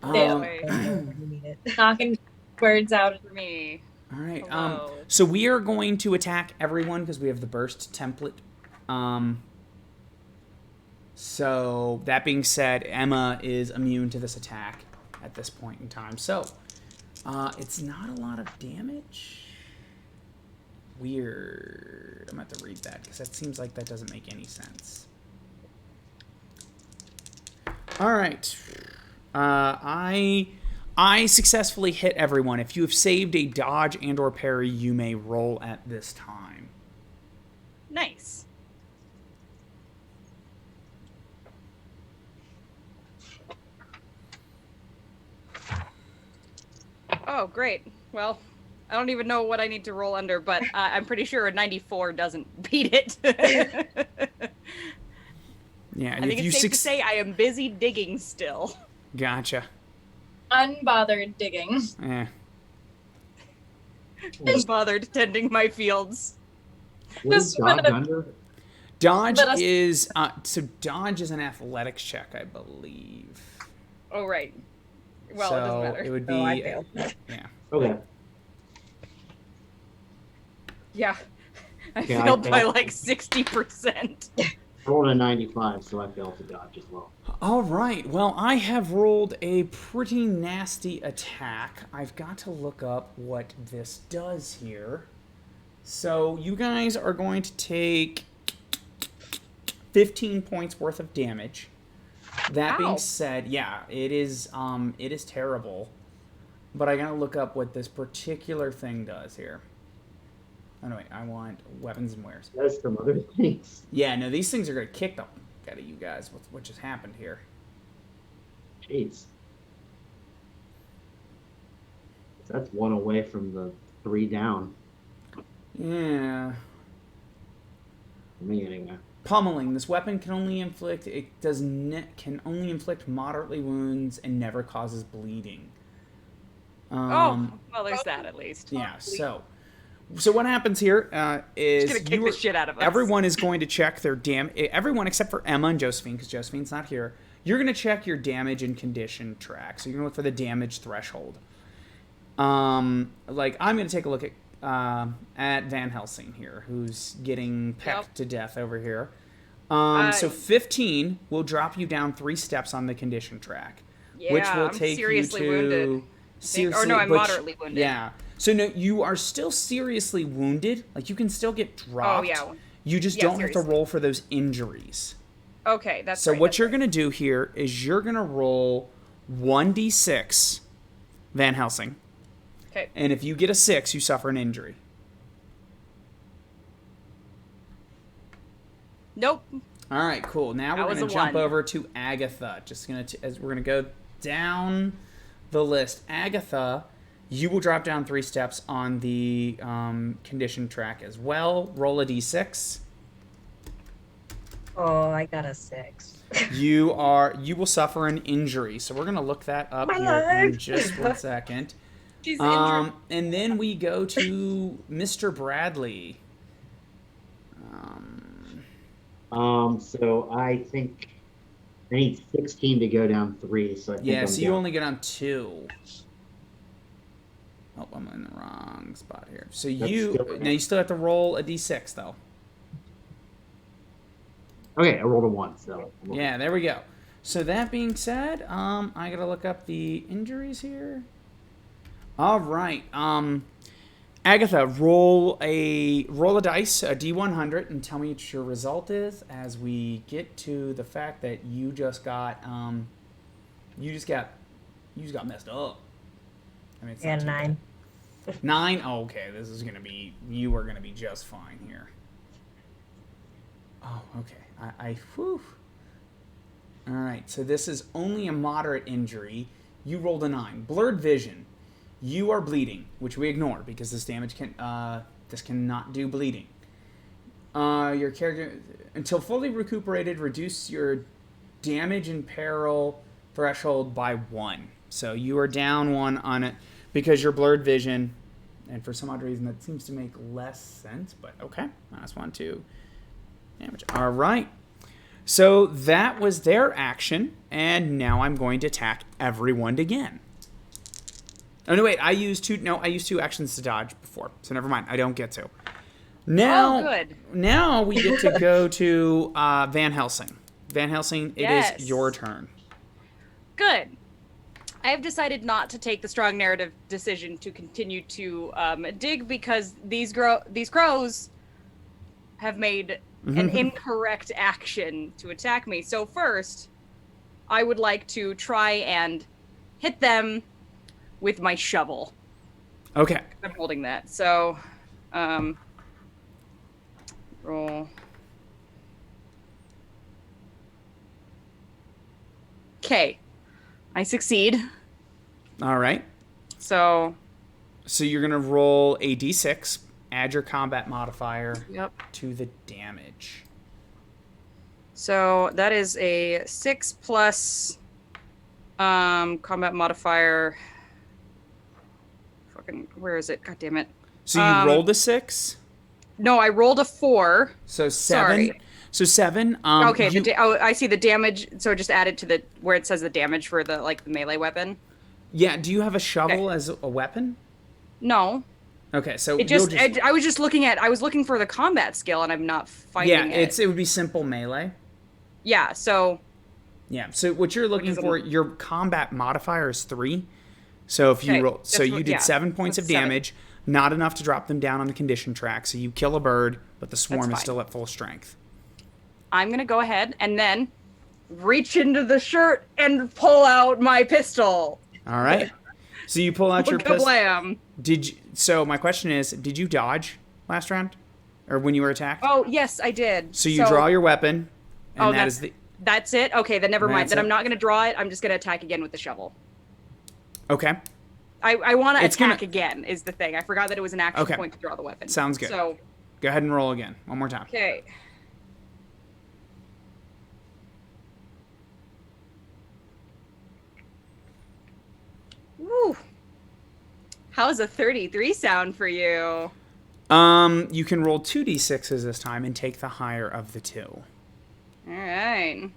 Knocking birds out For me. All right. Hello. So we are going to attack everyone because we have the burst template. So that being said, Emma is immune to this attack at this point in time. So it's not a lot of damage. Weird. I'm going to have to read that because that seems like that doesn't make any sense. All right. I successfully hit everyone. If you have saved a dodge and or parry, you may roll at this time. Nice. Oh, great. Well, I don't even know what I need to roll under, but I'm pretty sure a 94 doesn't beat it. Yeah, I think it's safe to say I am busy digging still. Gotcha. unbothered digging. Eh. Unbothered tending my fields. What is dodge under? Dodge is so dodge is an athletics check, I believe. Oh right. Well, so it doesn't matter. It would be I failed. yeah. Okay. Yeah. I Yeah, I failed by failed. like 60%. I rolled a 95, so I failed to dodge as well. All right. Well, I have rolled a pretty nasty attack. I've got to look up what this does here. So you guys are going to take 15 points worth of damage. That being Ow. said, yeah, it is terrible. But I gotta look up what this particular thing does here. Oh no, wait, I want weapons and wares. There's some other things. Yeah, no, these things are gonna kick the out of you guys. What just happened here? Jeez. That's one away from the 3 down. Yeah. For me, anyway. Pummeling. This weapon can only inflict moderately wounds and never causes bleeding. Oh, well, there's that at least. Yeah. So what happens here is Just gonna kick the shit out of us. everyone is going to check their everyone except for Emma and Josephine, because Josephine's not here. You're going to check your damage and condition track. So you're going to look for the damage threshold. Like I'm going to take a look at Van Helsing here, who's getting pecked to death over here. So 15 will drop you down 3 steps on the condition track, Yeah, which will I'm take seriously you to wounded. seriously. Or no, I'm but- moderately wounded. Yeah. So no, you are still seriously wounded. Like you can still get dropped. Oh, yeah. You just Yeah, don't have to seriously. roll for those injuries. Okay, that's So right, what that's you're right. going to do here is you're going to roll 1d6 Van Helsing. Okay. And if you get a 6, you suffer an injury. Nope. All right, cool. Now That we're was going to a jump 1. over to Agatha. Just going to as we're going to go down the list. Agatha, you will drop down 3 steps on the condition track as well. Roll a d6. Oh, I got a 6. You will suffer an injury. So we're going to look that up My here in leg. just 1 second. She's injured. And then we go to Mr. Bradley. So I think I need 16 to go down 3, so I think Yeah, I'm so you down. only get on 2. Oh, I'm in the wrong spot here. So That's still- now you still have to roll a d6 though. Okay, I rolled a 1, so I'm okay. Yeah, there we go. So that being said, I gotta look up the injuries here. All right, Agatha, roll a dice, a d100, and tell me what your result is as we get to the fact that you just got messed up. I mean, it's Yeah, not too 9. bad. 9? Oh, okay. You are going to be just fine here. Oh, okay. Whew. All right. So this is only a moderate injury. You rolled a 9. Blurred vision. You are bleeding, which we ignore because this damage this cannot do bleeding. Your character, until fully recuperated, reduce your damage and peril threshold by 1. So you are down 1 on it because you're blurred vision, and for some odd reason that seems to make less sense. But okay, -1, 2 damage. All right. So that was their action, and now I'm going to attack everyone again. Oh no, wait! I used 2 actions to dodge before, so never mind. I don't get to. Now, good. Now we get to go to Van Helsing. Van Helsing, it Yes. is your turn. Good. I have decided not to take the strong narrative decision to continue to dig because these crows have made an incorrect action to attack me. So first, I would like to try and hit them with my shovel. Okay. I'm holding that. So, roll. Okay. I succeed. All right. So you're going to roll a d6, add your combat modifier to the damage. So that is a 6 plus combat modifier. Fucking, where is it? God damn it. So you rolled a 6? No, I rolled a 4. So 7. Sorry. So 7. Okay, I see the damage. So just added to the where it says the damage for the the melee weapon. Yeah. Do you have a shovel as a weapon? No. Okay, so I was just looking at. I was looking for the combat skill, and I'm not finding it. it would be simple melee. Yeah. So. Yeah. So what you're looking for, your combat modifier is 3. So if you roll, so you did 7 points of damage, not enough to drop them down on the condition track. So you kill a bird, but the swarm is still at full strength. I'm going to go ahead and then reach into the shirt and pull out my pistol. All right. So you pull out your pistol. Kablam. So my question is, did you dodge last round? Or when you were attacked? Oh, yes, I did. So you draw your weapon, and that's it? Okay, then never mind. Then I'm not going to draw it. I'm just going to attack again with the shovel. Okay. I want to attack again, is the thing. I forgot that it was an action point to draw the weapon. Sounds good. So go ahead and roll again. One more time. Okay. Woo. How's a 33 sound for you? You can roll 2d6s this time and take the higher of the 2. All right.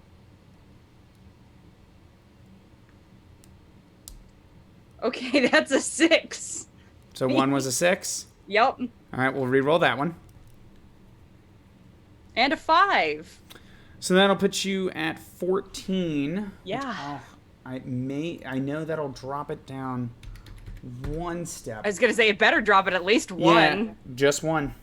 Okay, that's a 6. So 1 was a 6? Yep. All right, we'll re-roll that one. And a 5. So that'll put you at 14. Yeah. I know that'll drop it down 1 step. I was going to say it better drop it at least 1. Yeah, just 1.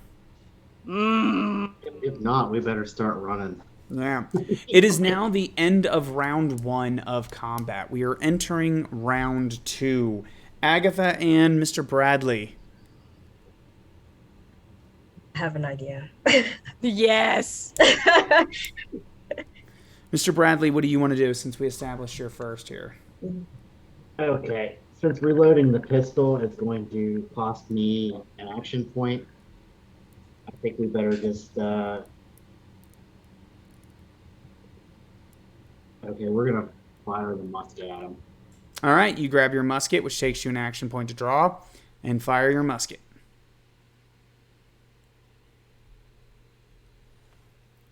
If not, we better start running. Yeah. It is now the end of round 1 of combat. We are entering round 2. Agatha and Mr. Bradley. I have an idea. Yes. Mr. Bradley, what do you want to do since we established your first here? Okay. Since reloading the pistol is going to cost me an action point, I think we better just okay, we're gonna fire the musket at him. All right, you grab your musket, which takes you an action point to draw, and fire your musket.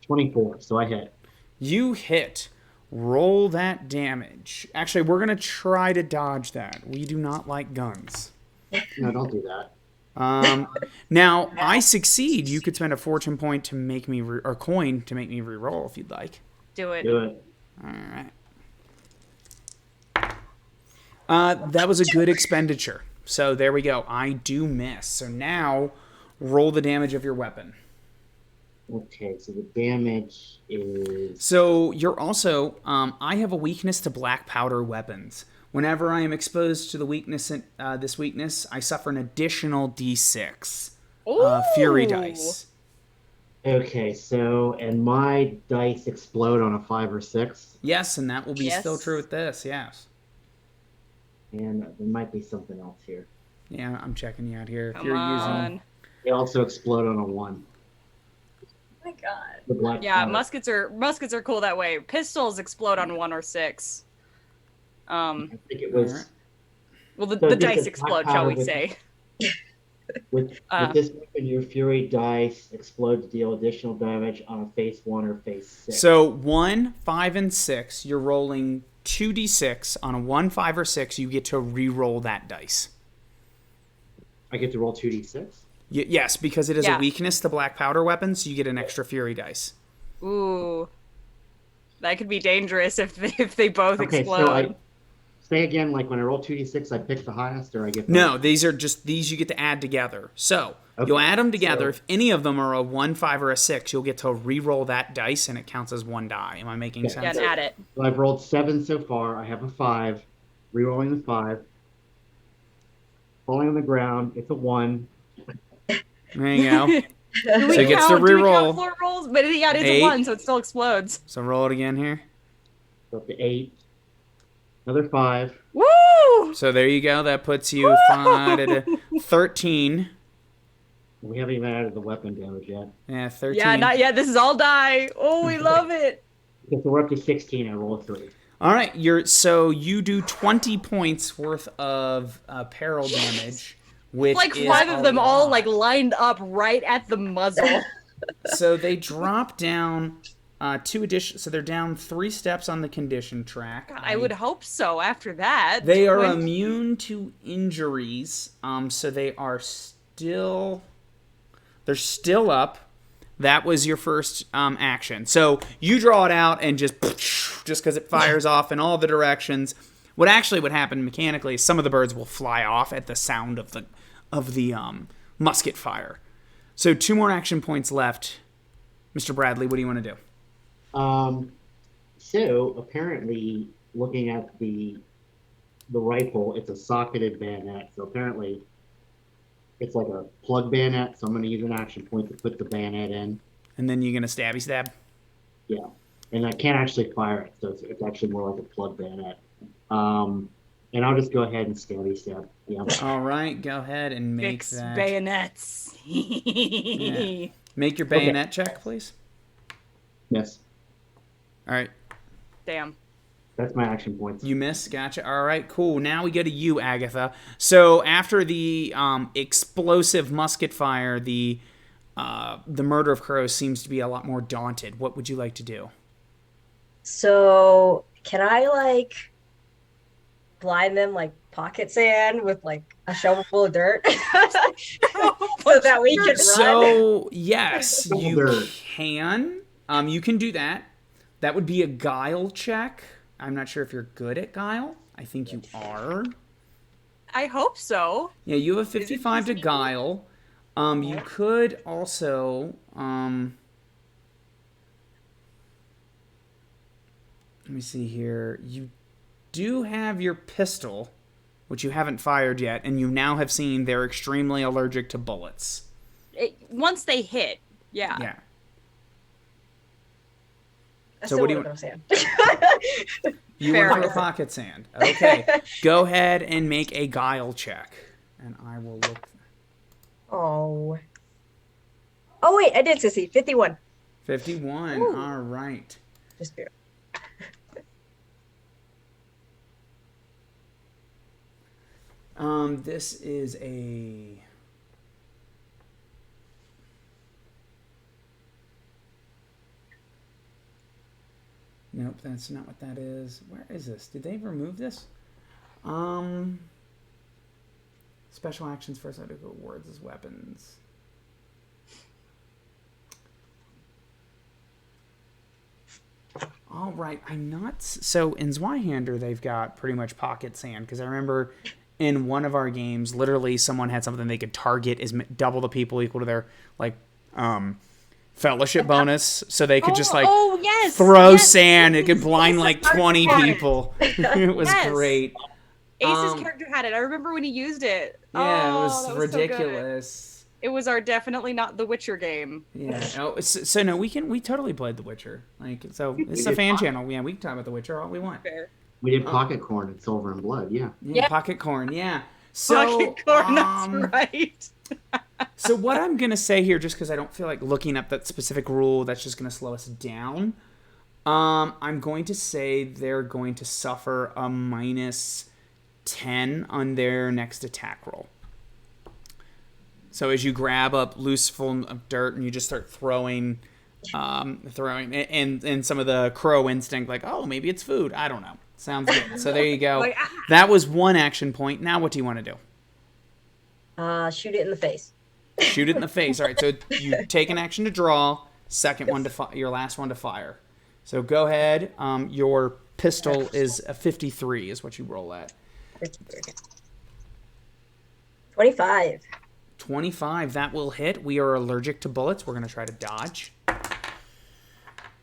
24, so I hit. You hit. Roll that damage. Actually, we're going to try to dodge that. We do not like guns. No, don't do that. Now, I succeed. You could spend a fortune point to make me, or coin to make me re-roll if you'd like. Do it. Do it. All right. That was a good expenditure. So there we go. I do miss. So now, roll the damage of your weapon. Okay, so the damage is... So you're also... I have a weakness to black powder weapons, Whenever I am exposed to the weakness, this weakness, I suffer an additional d6 fury dice. Okay, so, and my dice explode on a 5 or 6. Yes, and that will be Yes. still true with this, yes. And there might be something else here. Yeah, I'm checking you out here. If Come you're on. They also explode on a 1. Oh my god. The black Yeah, powder. muskets are cool that way. Pistols explode on 1 or 6. I think it was... Alright. Well, the So this dice is explode, black shall we powder with- say? With this weapon, your fury dice explode to deal additional damage on a phase 1 or phase 6. So 1, 5, and 6, you're rolling 2d6. On a 1, 5, or 6, you get to re-roll that dice. I get to roll 2d6? Yes, because it is Yeah. a weakness to black powder weapons, so you get an extra fury dice. Ooh. That could be dangerous if they both Okay, explode. so I say again, like when I roll 2d6, I pick the highest, or I get the... No, these you get to add together. So Okay, you'll add them together. so- If any of them are a 1, 5, or a 6, you'll get to re-roll that dice, and it counts as 1 die. Am I making Yeah. sense? Yeah, and add it. So I've rolled 7 so far. I have a 5. Rerolling the 5. Falling on the ground. It's a 1. There you go. Do So we it gets to count, do we reroll. count floor rolls? But yeah, it is 8. a 1, so it still explodes. So roll it again here. So up to 8. Another 5. Woo! So there you go. That puts you 5 at 13. We haven't even added the weapon damage yet. Yeah, 13. Yeah, not yet. This is all die. Oh, we love it. Okay, so we're up to 16. I roll a 3. All right, you do 20 points worth of peril damage, which Like is 5 a of them all lot. like lined up right at the muzzle. So they drop down 2 addition. So they're down 3 steps on the condition track. I would hope so after that. They are 20 immune to injuries. So they are still. They're still up. That was your first action. So you draw it out and just because it fires off in all the directions. What actually would happen mechanically is some of the birds will fly off at the sound of the musket fire. So 2 more action points left. Mr. Bradley, what do you want to do? So apparently, looking at the rifle, it's a socketed bayonet. So apparently, it's like a plug bayonet. So I'm going to use an action point to put the bayonet in. And then you're going to stabby stab? Yeah, and I can't actually fire it, so it's actually more like a plug bayonet. And I'll just go ahead and stabby stab. Yeah. All right, go ahead and make Fix that. bayonets. Yeah. Make your bayonet check, please. Yes, All right. Damn. that's my action points. You miss, gotcha. All right, cool. Now we go to you, Agatha. So after the explosive musket fire, the murder of crows seems to be a lot more daunted. What would you like to do? So can I like blind them like pocket sand with like a shovel full of dirt so that we can run? So yes, you Dirt. can. You can do that. That would be a guile check. I'm not sure if you're good at guile. I think you are. I hope so. Yeah, you have a 55 to guile. You could also let me see here. You do have your pistol, which you haven't fired yet, and you now have seen they're extremely allergic to bullets. Once they hit, yeah. Yeah. I So still what do you wanna go sand. You Fair want to enough. pocket sand. Okay. Go ahead and make a guile check. And I will look. Oh wait, I did succeed. 51. 51. Ooh. All right. Just barely. This is a. Nope, that's not what that is. Where is this? Did they remove this? Special actions first article words as weapons. All right, I'm not. So in Zweihander, they've got pretty much pocket sand because I remember in one of our games, literally someone had something they could target is double the people equal to their like fellowship bonus, so they could just like yes, throw yes. sand. It could blind like 20 people. It was Yes. great. Ace's character had it. I remember when he used it. Yeah, Oh, it was that was so good. ridiculous. It was our definitely not The Witcher game. Yeah. Oh, so no, we totally played The Witcher. Like, so it's a fan channel. Yeah, we can talk about The Witcher all we want. Fair. We did Pocket Corn and Silver and Blood. Yeah. Yeah, Pocket Corn. Yeah. So, Pocket Corn, that's right. So what I'm gonna say here, just because I don't feel like looking up that specific rule, that's just gonna slow us down. I'm going to say they're going to suffer a -10 on their next attack roll. So as you grab up loose full of dirt and you just start throwing, and some of the crow instinct, like, oh, maybe it's food. I don't know. Sounds good. So there you go. Like, That was one action point. Now what do you want to do? Shoot it in the face. Shoot it in the face. All right. So you take an action to draw. Second one to your last one to fire. So go ahead. Your pistol is a 53 is what you roll at. 25. 25. That will hit. We are allergic to bullets. We're going to try to dodge.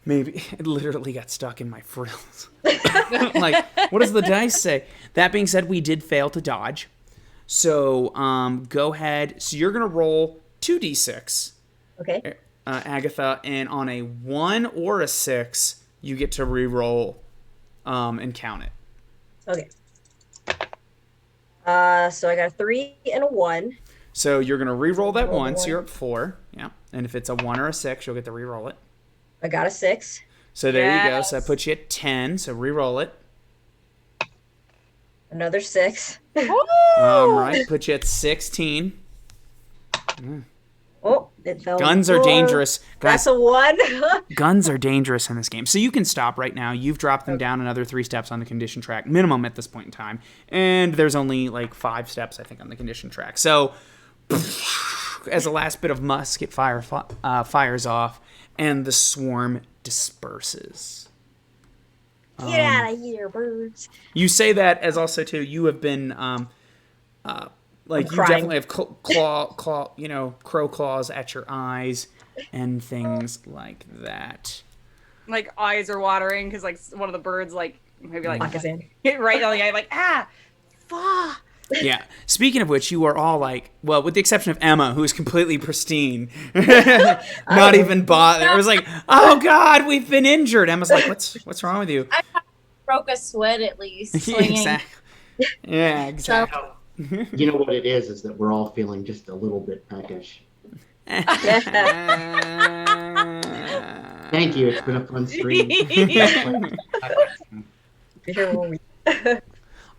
Maybe. It literally got stuck in my frills. Like, what does the dice say? That being said, we did fail to dodge. So go ahead. So you're going to roll 2d6. Okay. Agatha, and on a 1 or a 6, you get to re-roll and count it. Okay. So I got a 3 and a 1. So you're going to re-roll that Roll 1, so one. you're at 4. Yeah. And if it's a 1 or a 6, you'll get to re-roll it. I got a 6. So there you go. Yes. So that puts you at 10. So re-roll it. Another 6. Right. Put you at 16. Oh, it fell. Guns are dangerous. Guys, That's a 1. guns are dangerous in this game. So you can stop right now. You've dropped them down another 3 steps on the condition track, minimum at this point in time. And there's only like 5 steps, I think, on the condition track. So as a last bit of musket fire fires off, and the swarm disperses. Get out of here, birds. You say that as also, too, you have been... like, you crying. definitely have crow claws at your eyes and things like that. Like, eyes are watering because, like, one of the birds, like, maybe, like, Lock us in. hit right on the eye, like, fuck. Yeah. Speaking of which, you are all like, well, with the exception of Emma, who is completely pristine, not even bothered. It was like, oh God, we've been injured. Emma's like, what's wrong with you? I broke a sweat at least. Swinging. Exactly. Yeah, exactly. You know what it is that we're all feeling just a little bit peckish. Thank you. It's been a fun stream.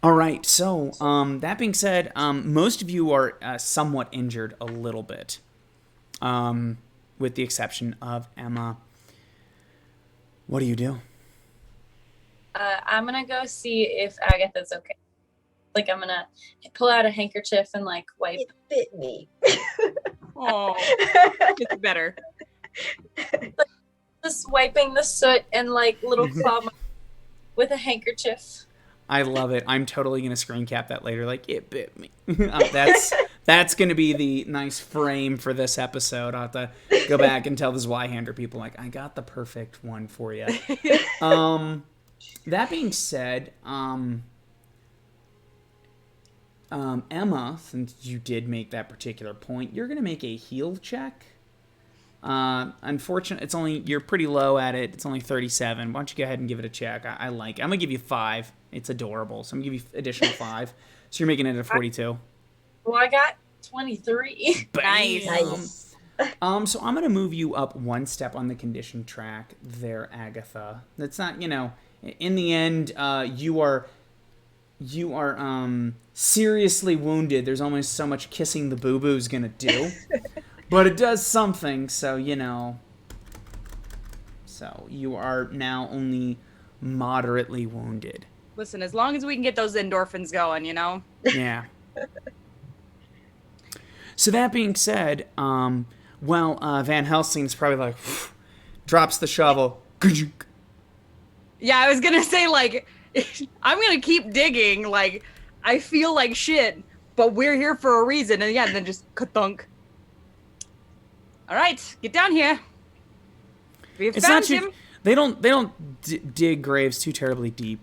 All right. So, that being said, most of you are somewhat injured a little bit, with the exception of Emma. What do you do? I'm gonna go see if Agatha's okay. Like, I'm gonna pull out a handkerchief and like wipe. It bit me. Oh, it's better. Just wiping the soot and like little claw marks with a handkerchief. I love it. I'm totally gonna screen cap that later. Like, it bit me. That's gonna be the nice frame for this episode. I'll have to go back and tell the Zweihander people, like, I got the perfect one for you. That being said, Emma, since you did make that particular point, you're gonna make a heal check. Unfortunately, you're pretty low at it. It's only 37. Why don't you go ahead and give it a check? I like it. I'm gonna give you 5. It's adorable. So I'm gonna give you additional 5. So you're making it a 42. Well, I got 23. Nice. So I'm gonna move you up 1 step on the condition track there, Agatha. That's not, in the end, you are seriously wounded. There's only so much kissing the boo-boo's gonna do. But it does something, so, So you are now only moderately wounded. Listen, as long as we can get those endorphins going, Yeah. So that being said, Van Helsing's probably like, drops the shovel. Yeah, I was gonna say, like, I'm gonna keep digging, like, I feel like shit, but we're here for a reason, and then just ka-thunk. All right, get down here. We have It's found not too, him. They don't dig graves too terribly deep.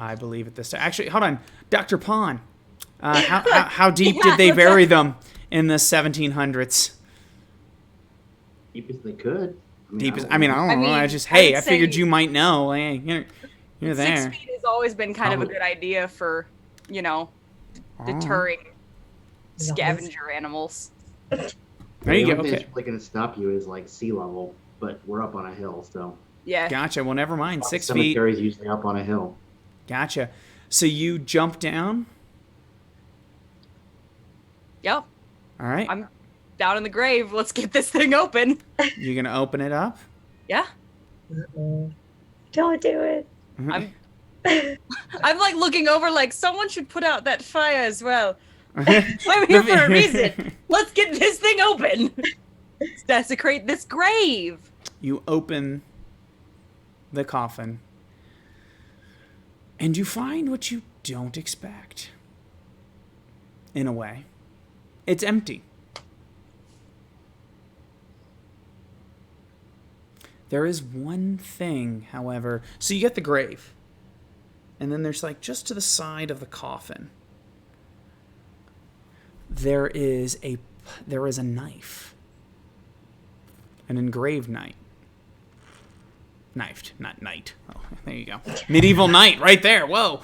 I believe at this time. Actually, hold on. Dr. Pond, how deep did they bury them in the 1700s? Deep as they could. I don't know. I would figured say- you might know. Hey, you're 6 there. feet has always been kind of a good idea for, deterring scavenger animals. There The you go. only thing Okay. that's really gonna stop you is like sea level, but we're up on a hill, so Yeah. Gotcha. Well, never mind. 6 feet. cemetery is usually up on a hill. Gotcha. So you jump down. Yep. All right. I'm down in the grave. Let's get this thing open. You're going to open it up? Yeah. Don't do it. I'm like looking over like someone should put out that fire as well. I'm here for a reason. Let's get this thing open. Let's desecrate this grave. You open the coffin, and you find what you don't expect. In a way, it's empty. There is one thing, however. So you get the grave, and then there's like just to the side of the coffin, there is a knife, an engraved knife. Knifed, not knight. Oh, there you go. Medieval knight, right there. Whoa.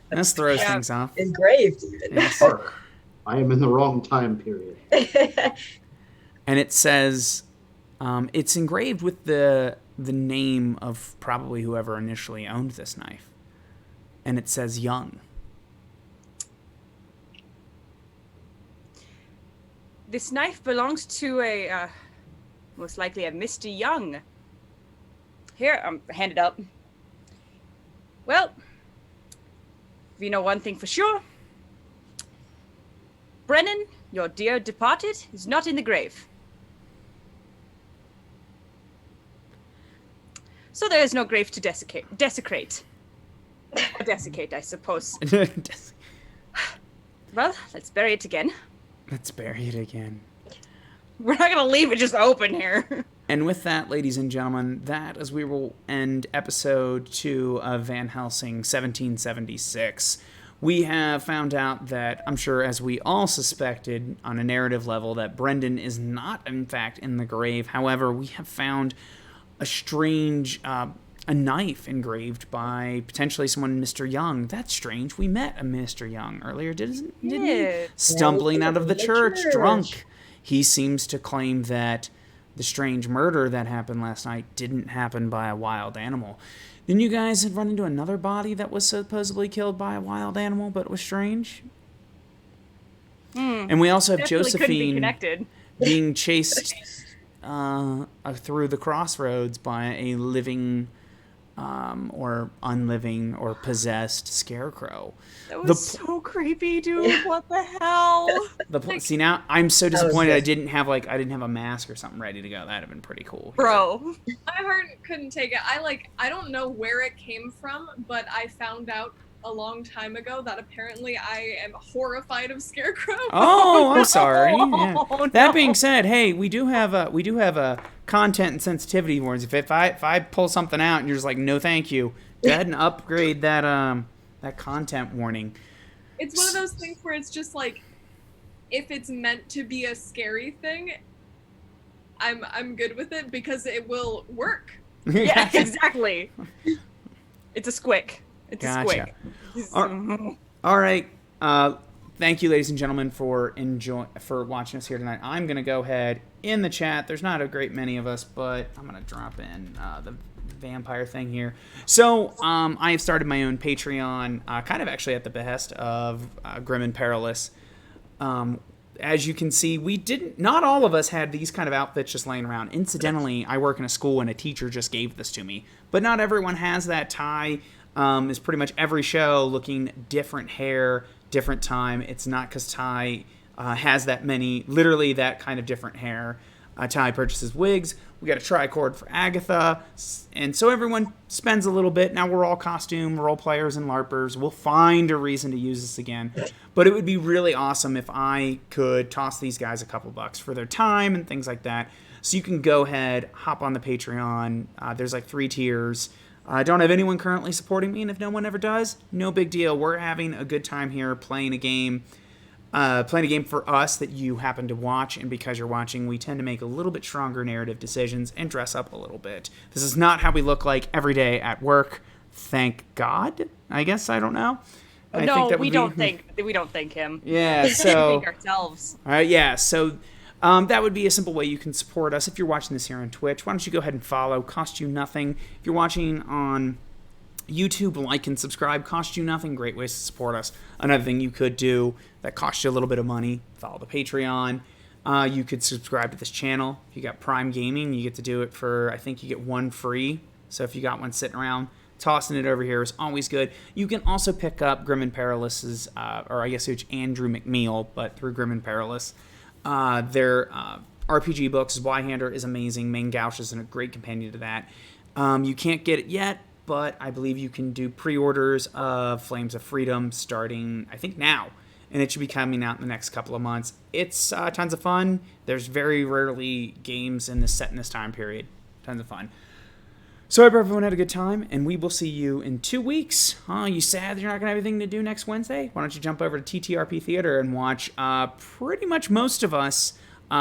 This throws things off. Engraved even. Yes. I am in the wrong time period. And it says, it's engraved with the name of probably whoever initially owned this knife. And it says Young. This knife belongs to a, most likely a Mr. Young. Here, hand it up. Well, we know one thing for sure. Brennan, your dear departed, is not in the grave. So there is no grave to desecrate. Or desiccate, I suppose. Well, let's bury it again. Let's bury it again. We're not gonna leave it just open here. And with that, ladies and gentlemen, that is we will end episode 2 of Van Helsing 1776. We have found out that, I'm sure as we all suspected on a narrative level, that Brendan is not, in fact, in the grave. However, we have found a strange, a knife engraved by potentially someone, Mr. Young. That's strange. We met a Mr. Young earlier, didn't we? Stumbling out of the church, drunk. He seems to claim that the strange murder that happened last night didn't happen by a wild animal. Then you guys had run into another body that was supposedly killed by a wild animal, but was strange. And we also have Definitely couldn't be Josephine connected. being chased through the crossroads by a living or unliving or possessed scarecrow. That was so creepy, dude. What the hell? See, now I'm so disappointed good. I didn't have a mask or something ready to go. That'd have been pretty cool. Bro. My heart couldn't take it. I don't know where it came from, but I found out a long time ago that apparently I am horrified of Scarecrow. Oh, I'm sorry. Yeah. Oh, That being said, hey, we do have a content and sensitivity warnings. If I pull something out and you're just like, no, thank you, go ahead and upgrade that content warning. It's one of those things where it's just like, if it's meant to be a scary thing, I'm good with it because it will work. Yeah, exactly. It's a squick. It's Gotcha. a squick. All right. Thank you, ladies and gentlemen, for watching us here tonight. I'm gonna go ahead in the chat. There's not a great many of us, but I'm gonna drop in the vampire thing here. So I have started my own Patreon, kind of actually at the behest of Grim and Perilous. As you can see, not all of us had these kind of outfits just laying around. Incidentally, I work in a school and a teacher just gave this to me, but not everyone has that. Ty is pretty much every show looking different hair, different time. It's not because Ty has literally that kind of different hair. Ty purchases wigs. We got a tricord for Agatha. And so everyone spends a little bit. Now we're all costume role players and LARPers. We'll find a reason to use this again. But it would be really awesome if I could toss these guys a couple bucks for their time and things like that. So you can go ahead, hop on the Patreon. There's like 3 tiers. I don't have anyone currently supporting me, and if no one ever does, no big deal. We're having a good time here playing a game for us that you happen to watch, and because you're watching, we tend to make a little bit stronger narrative decisions and dress up a little bit. This is not how we look like every day at work. Thank God, I guess. I don't know. We don't thank him. Yeah, We so thank ourselves. so that would be a simple way you can support us. If you're watching this here on Twitch, why don't you go ahead and follow? Cost you nothing. If you're watching on YouTube, like and subscribe. Cost you nothing. Great ways to support us. Another thing you could do that costs you a little bit of money, follow the Patreon. You could subscribe to this channel. If you got Prime Gaming, you get to do it for, I think you get one free. So if you got one sitting around, tossing it over here is always good. You can also pick up Grim and Perilous's, or I guess it's Andrew McNeil, but through Grim and Perilous. Their RPG books, Zweihander is amazing. Main Gauch is a great companion to that. You can't get it yet, but I believe you can do pre-orders of Flames of Freedom starting, I think, now. And it should be coming out in the next couple of months. It's tons of fun. There's very rarely games set in this time period. Tons of fun. So I hope everyone had a good time, and we will see you in 2 weeks. You sad that you're not going to have anything to do next Wednesday? Why don't you jump over to TTRP Theater and watch pretty much most of us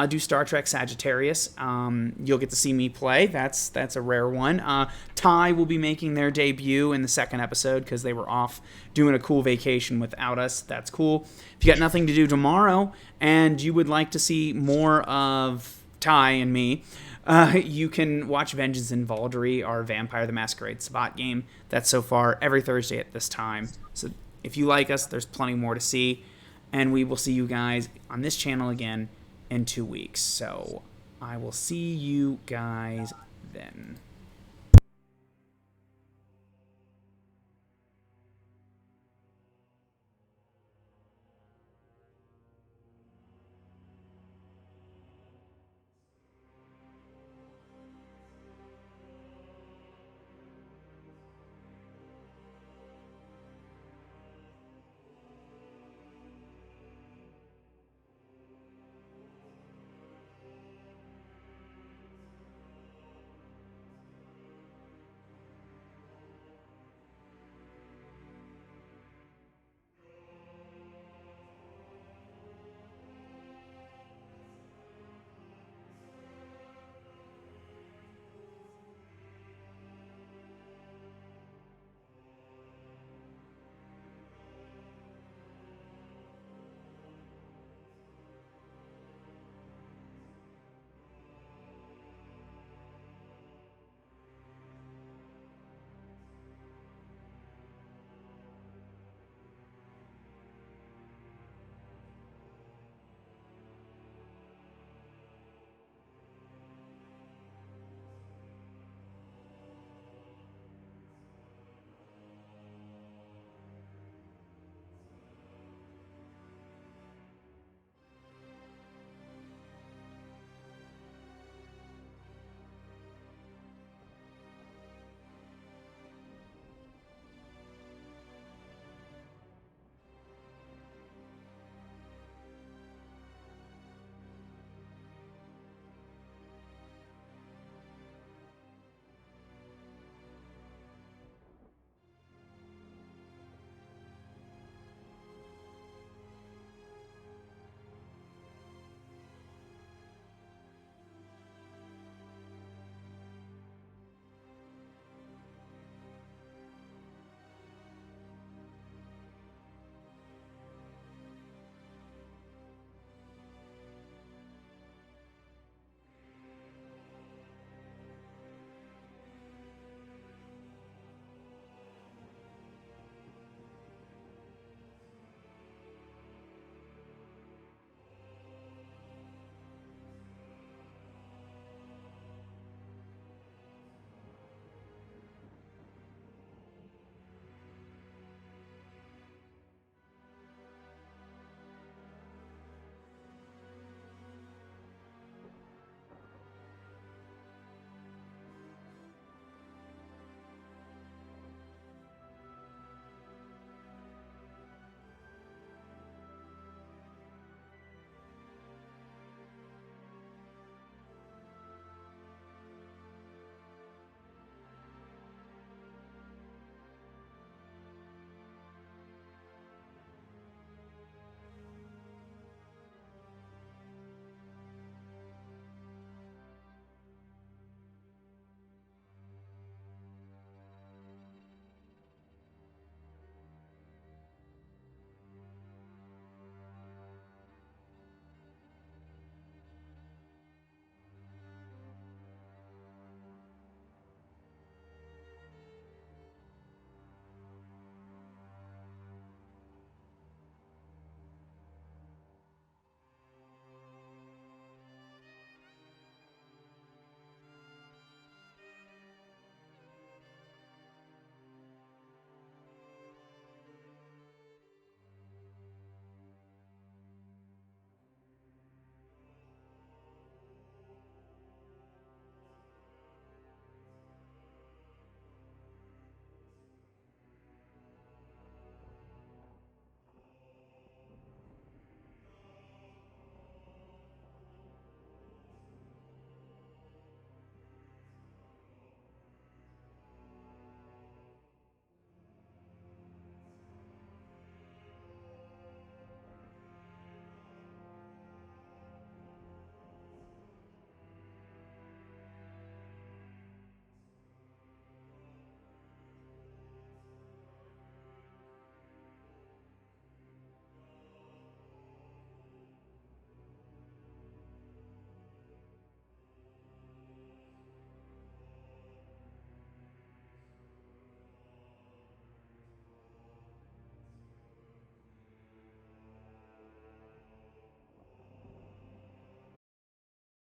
do Star Trek Sagittarius. You'll get to see me play. That's a rare one. Ty will be making their debut in the second episode because they were off doing a cool vacation without us. That's cool. If you got nothing to do tomorrow and you would like to see more of Ty and me, you can watch Vengeance in Vaulderie, our Vampire the Masquerade Sabbat game. That's so far every Thursday at this time. So if you like us, there's plenty more to see. And we will see you guys on this channel again in 2 weeks. So I will see you guys then.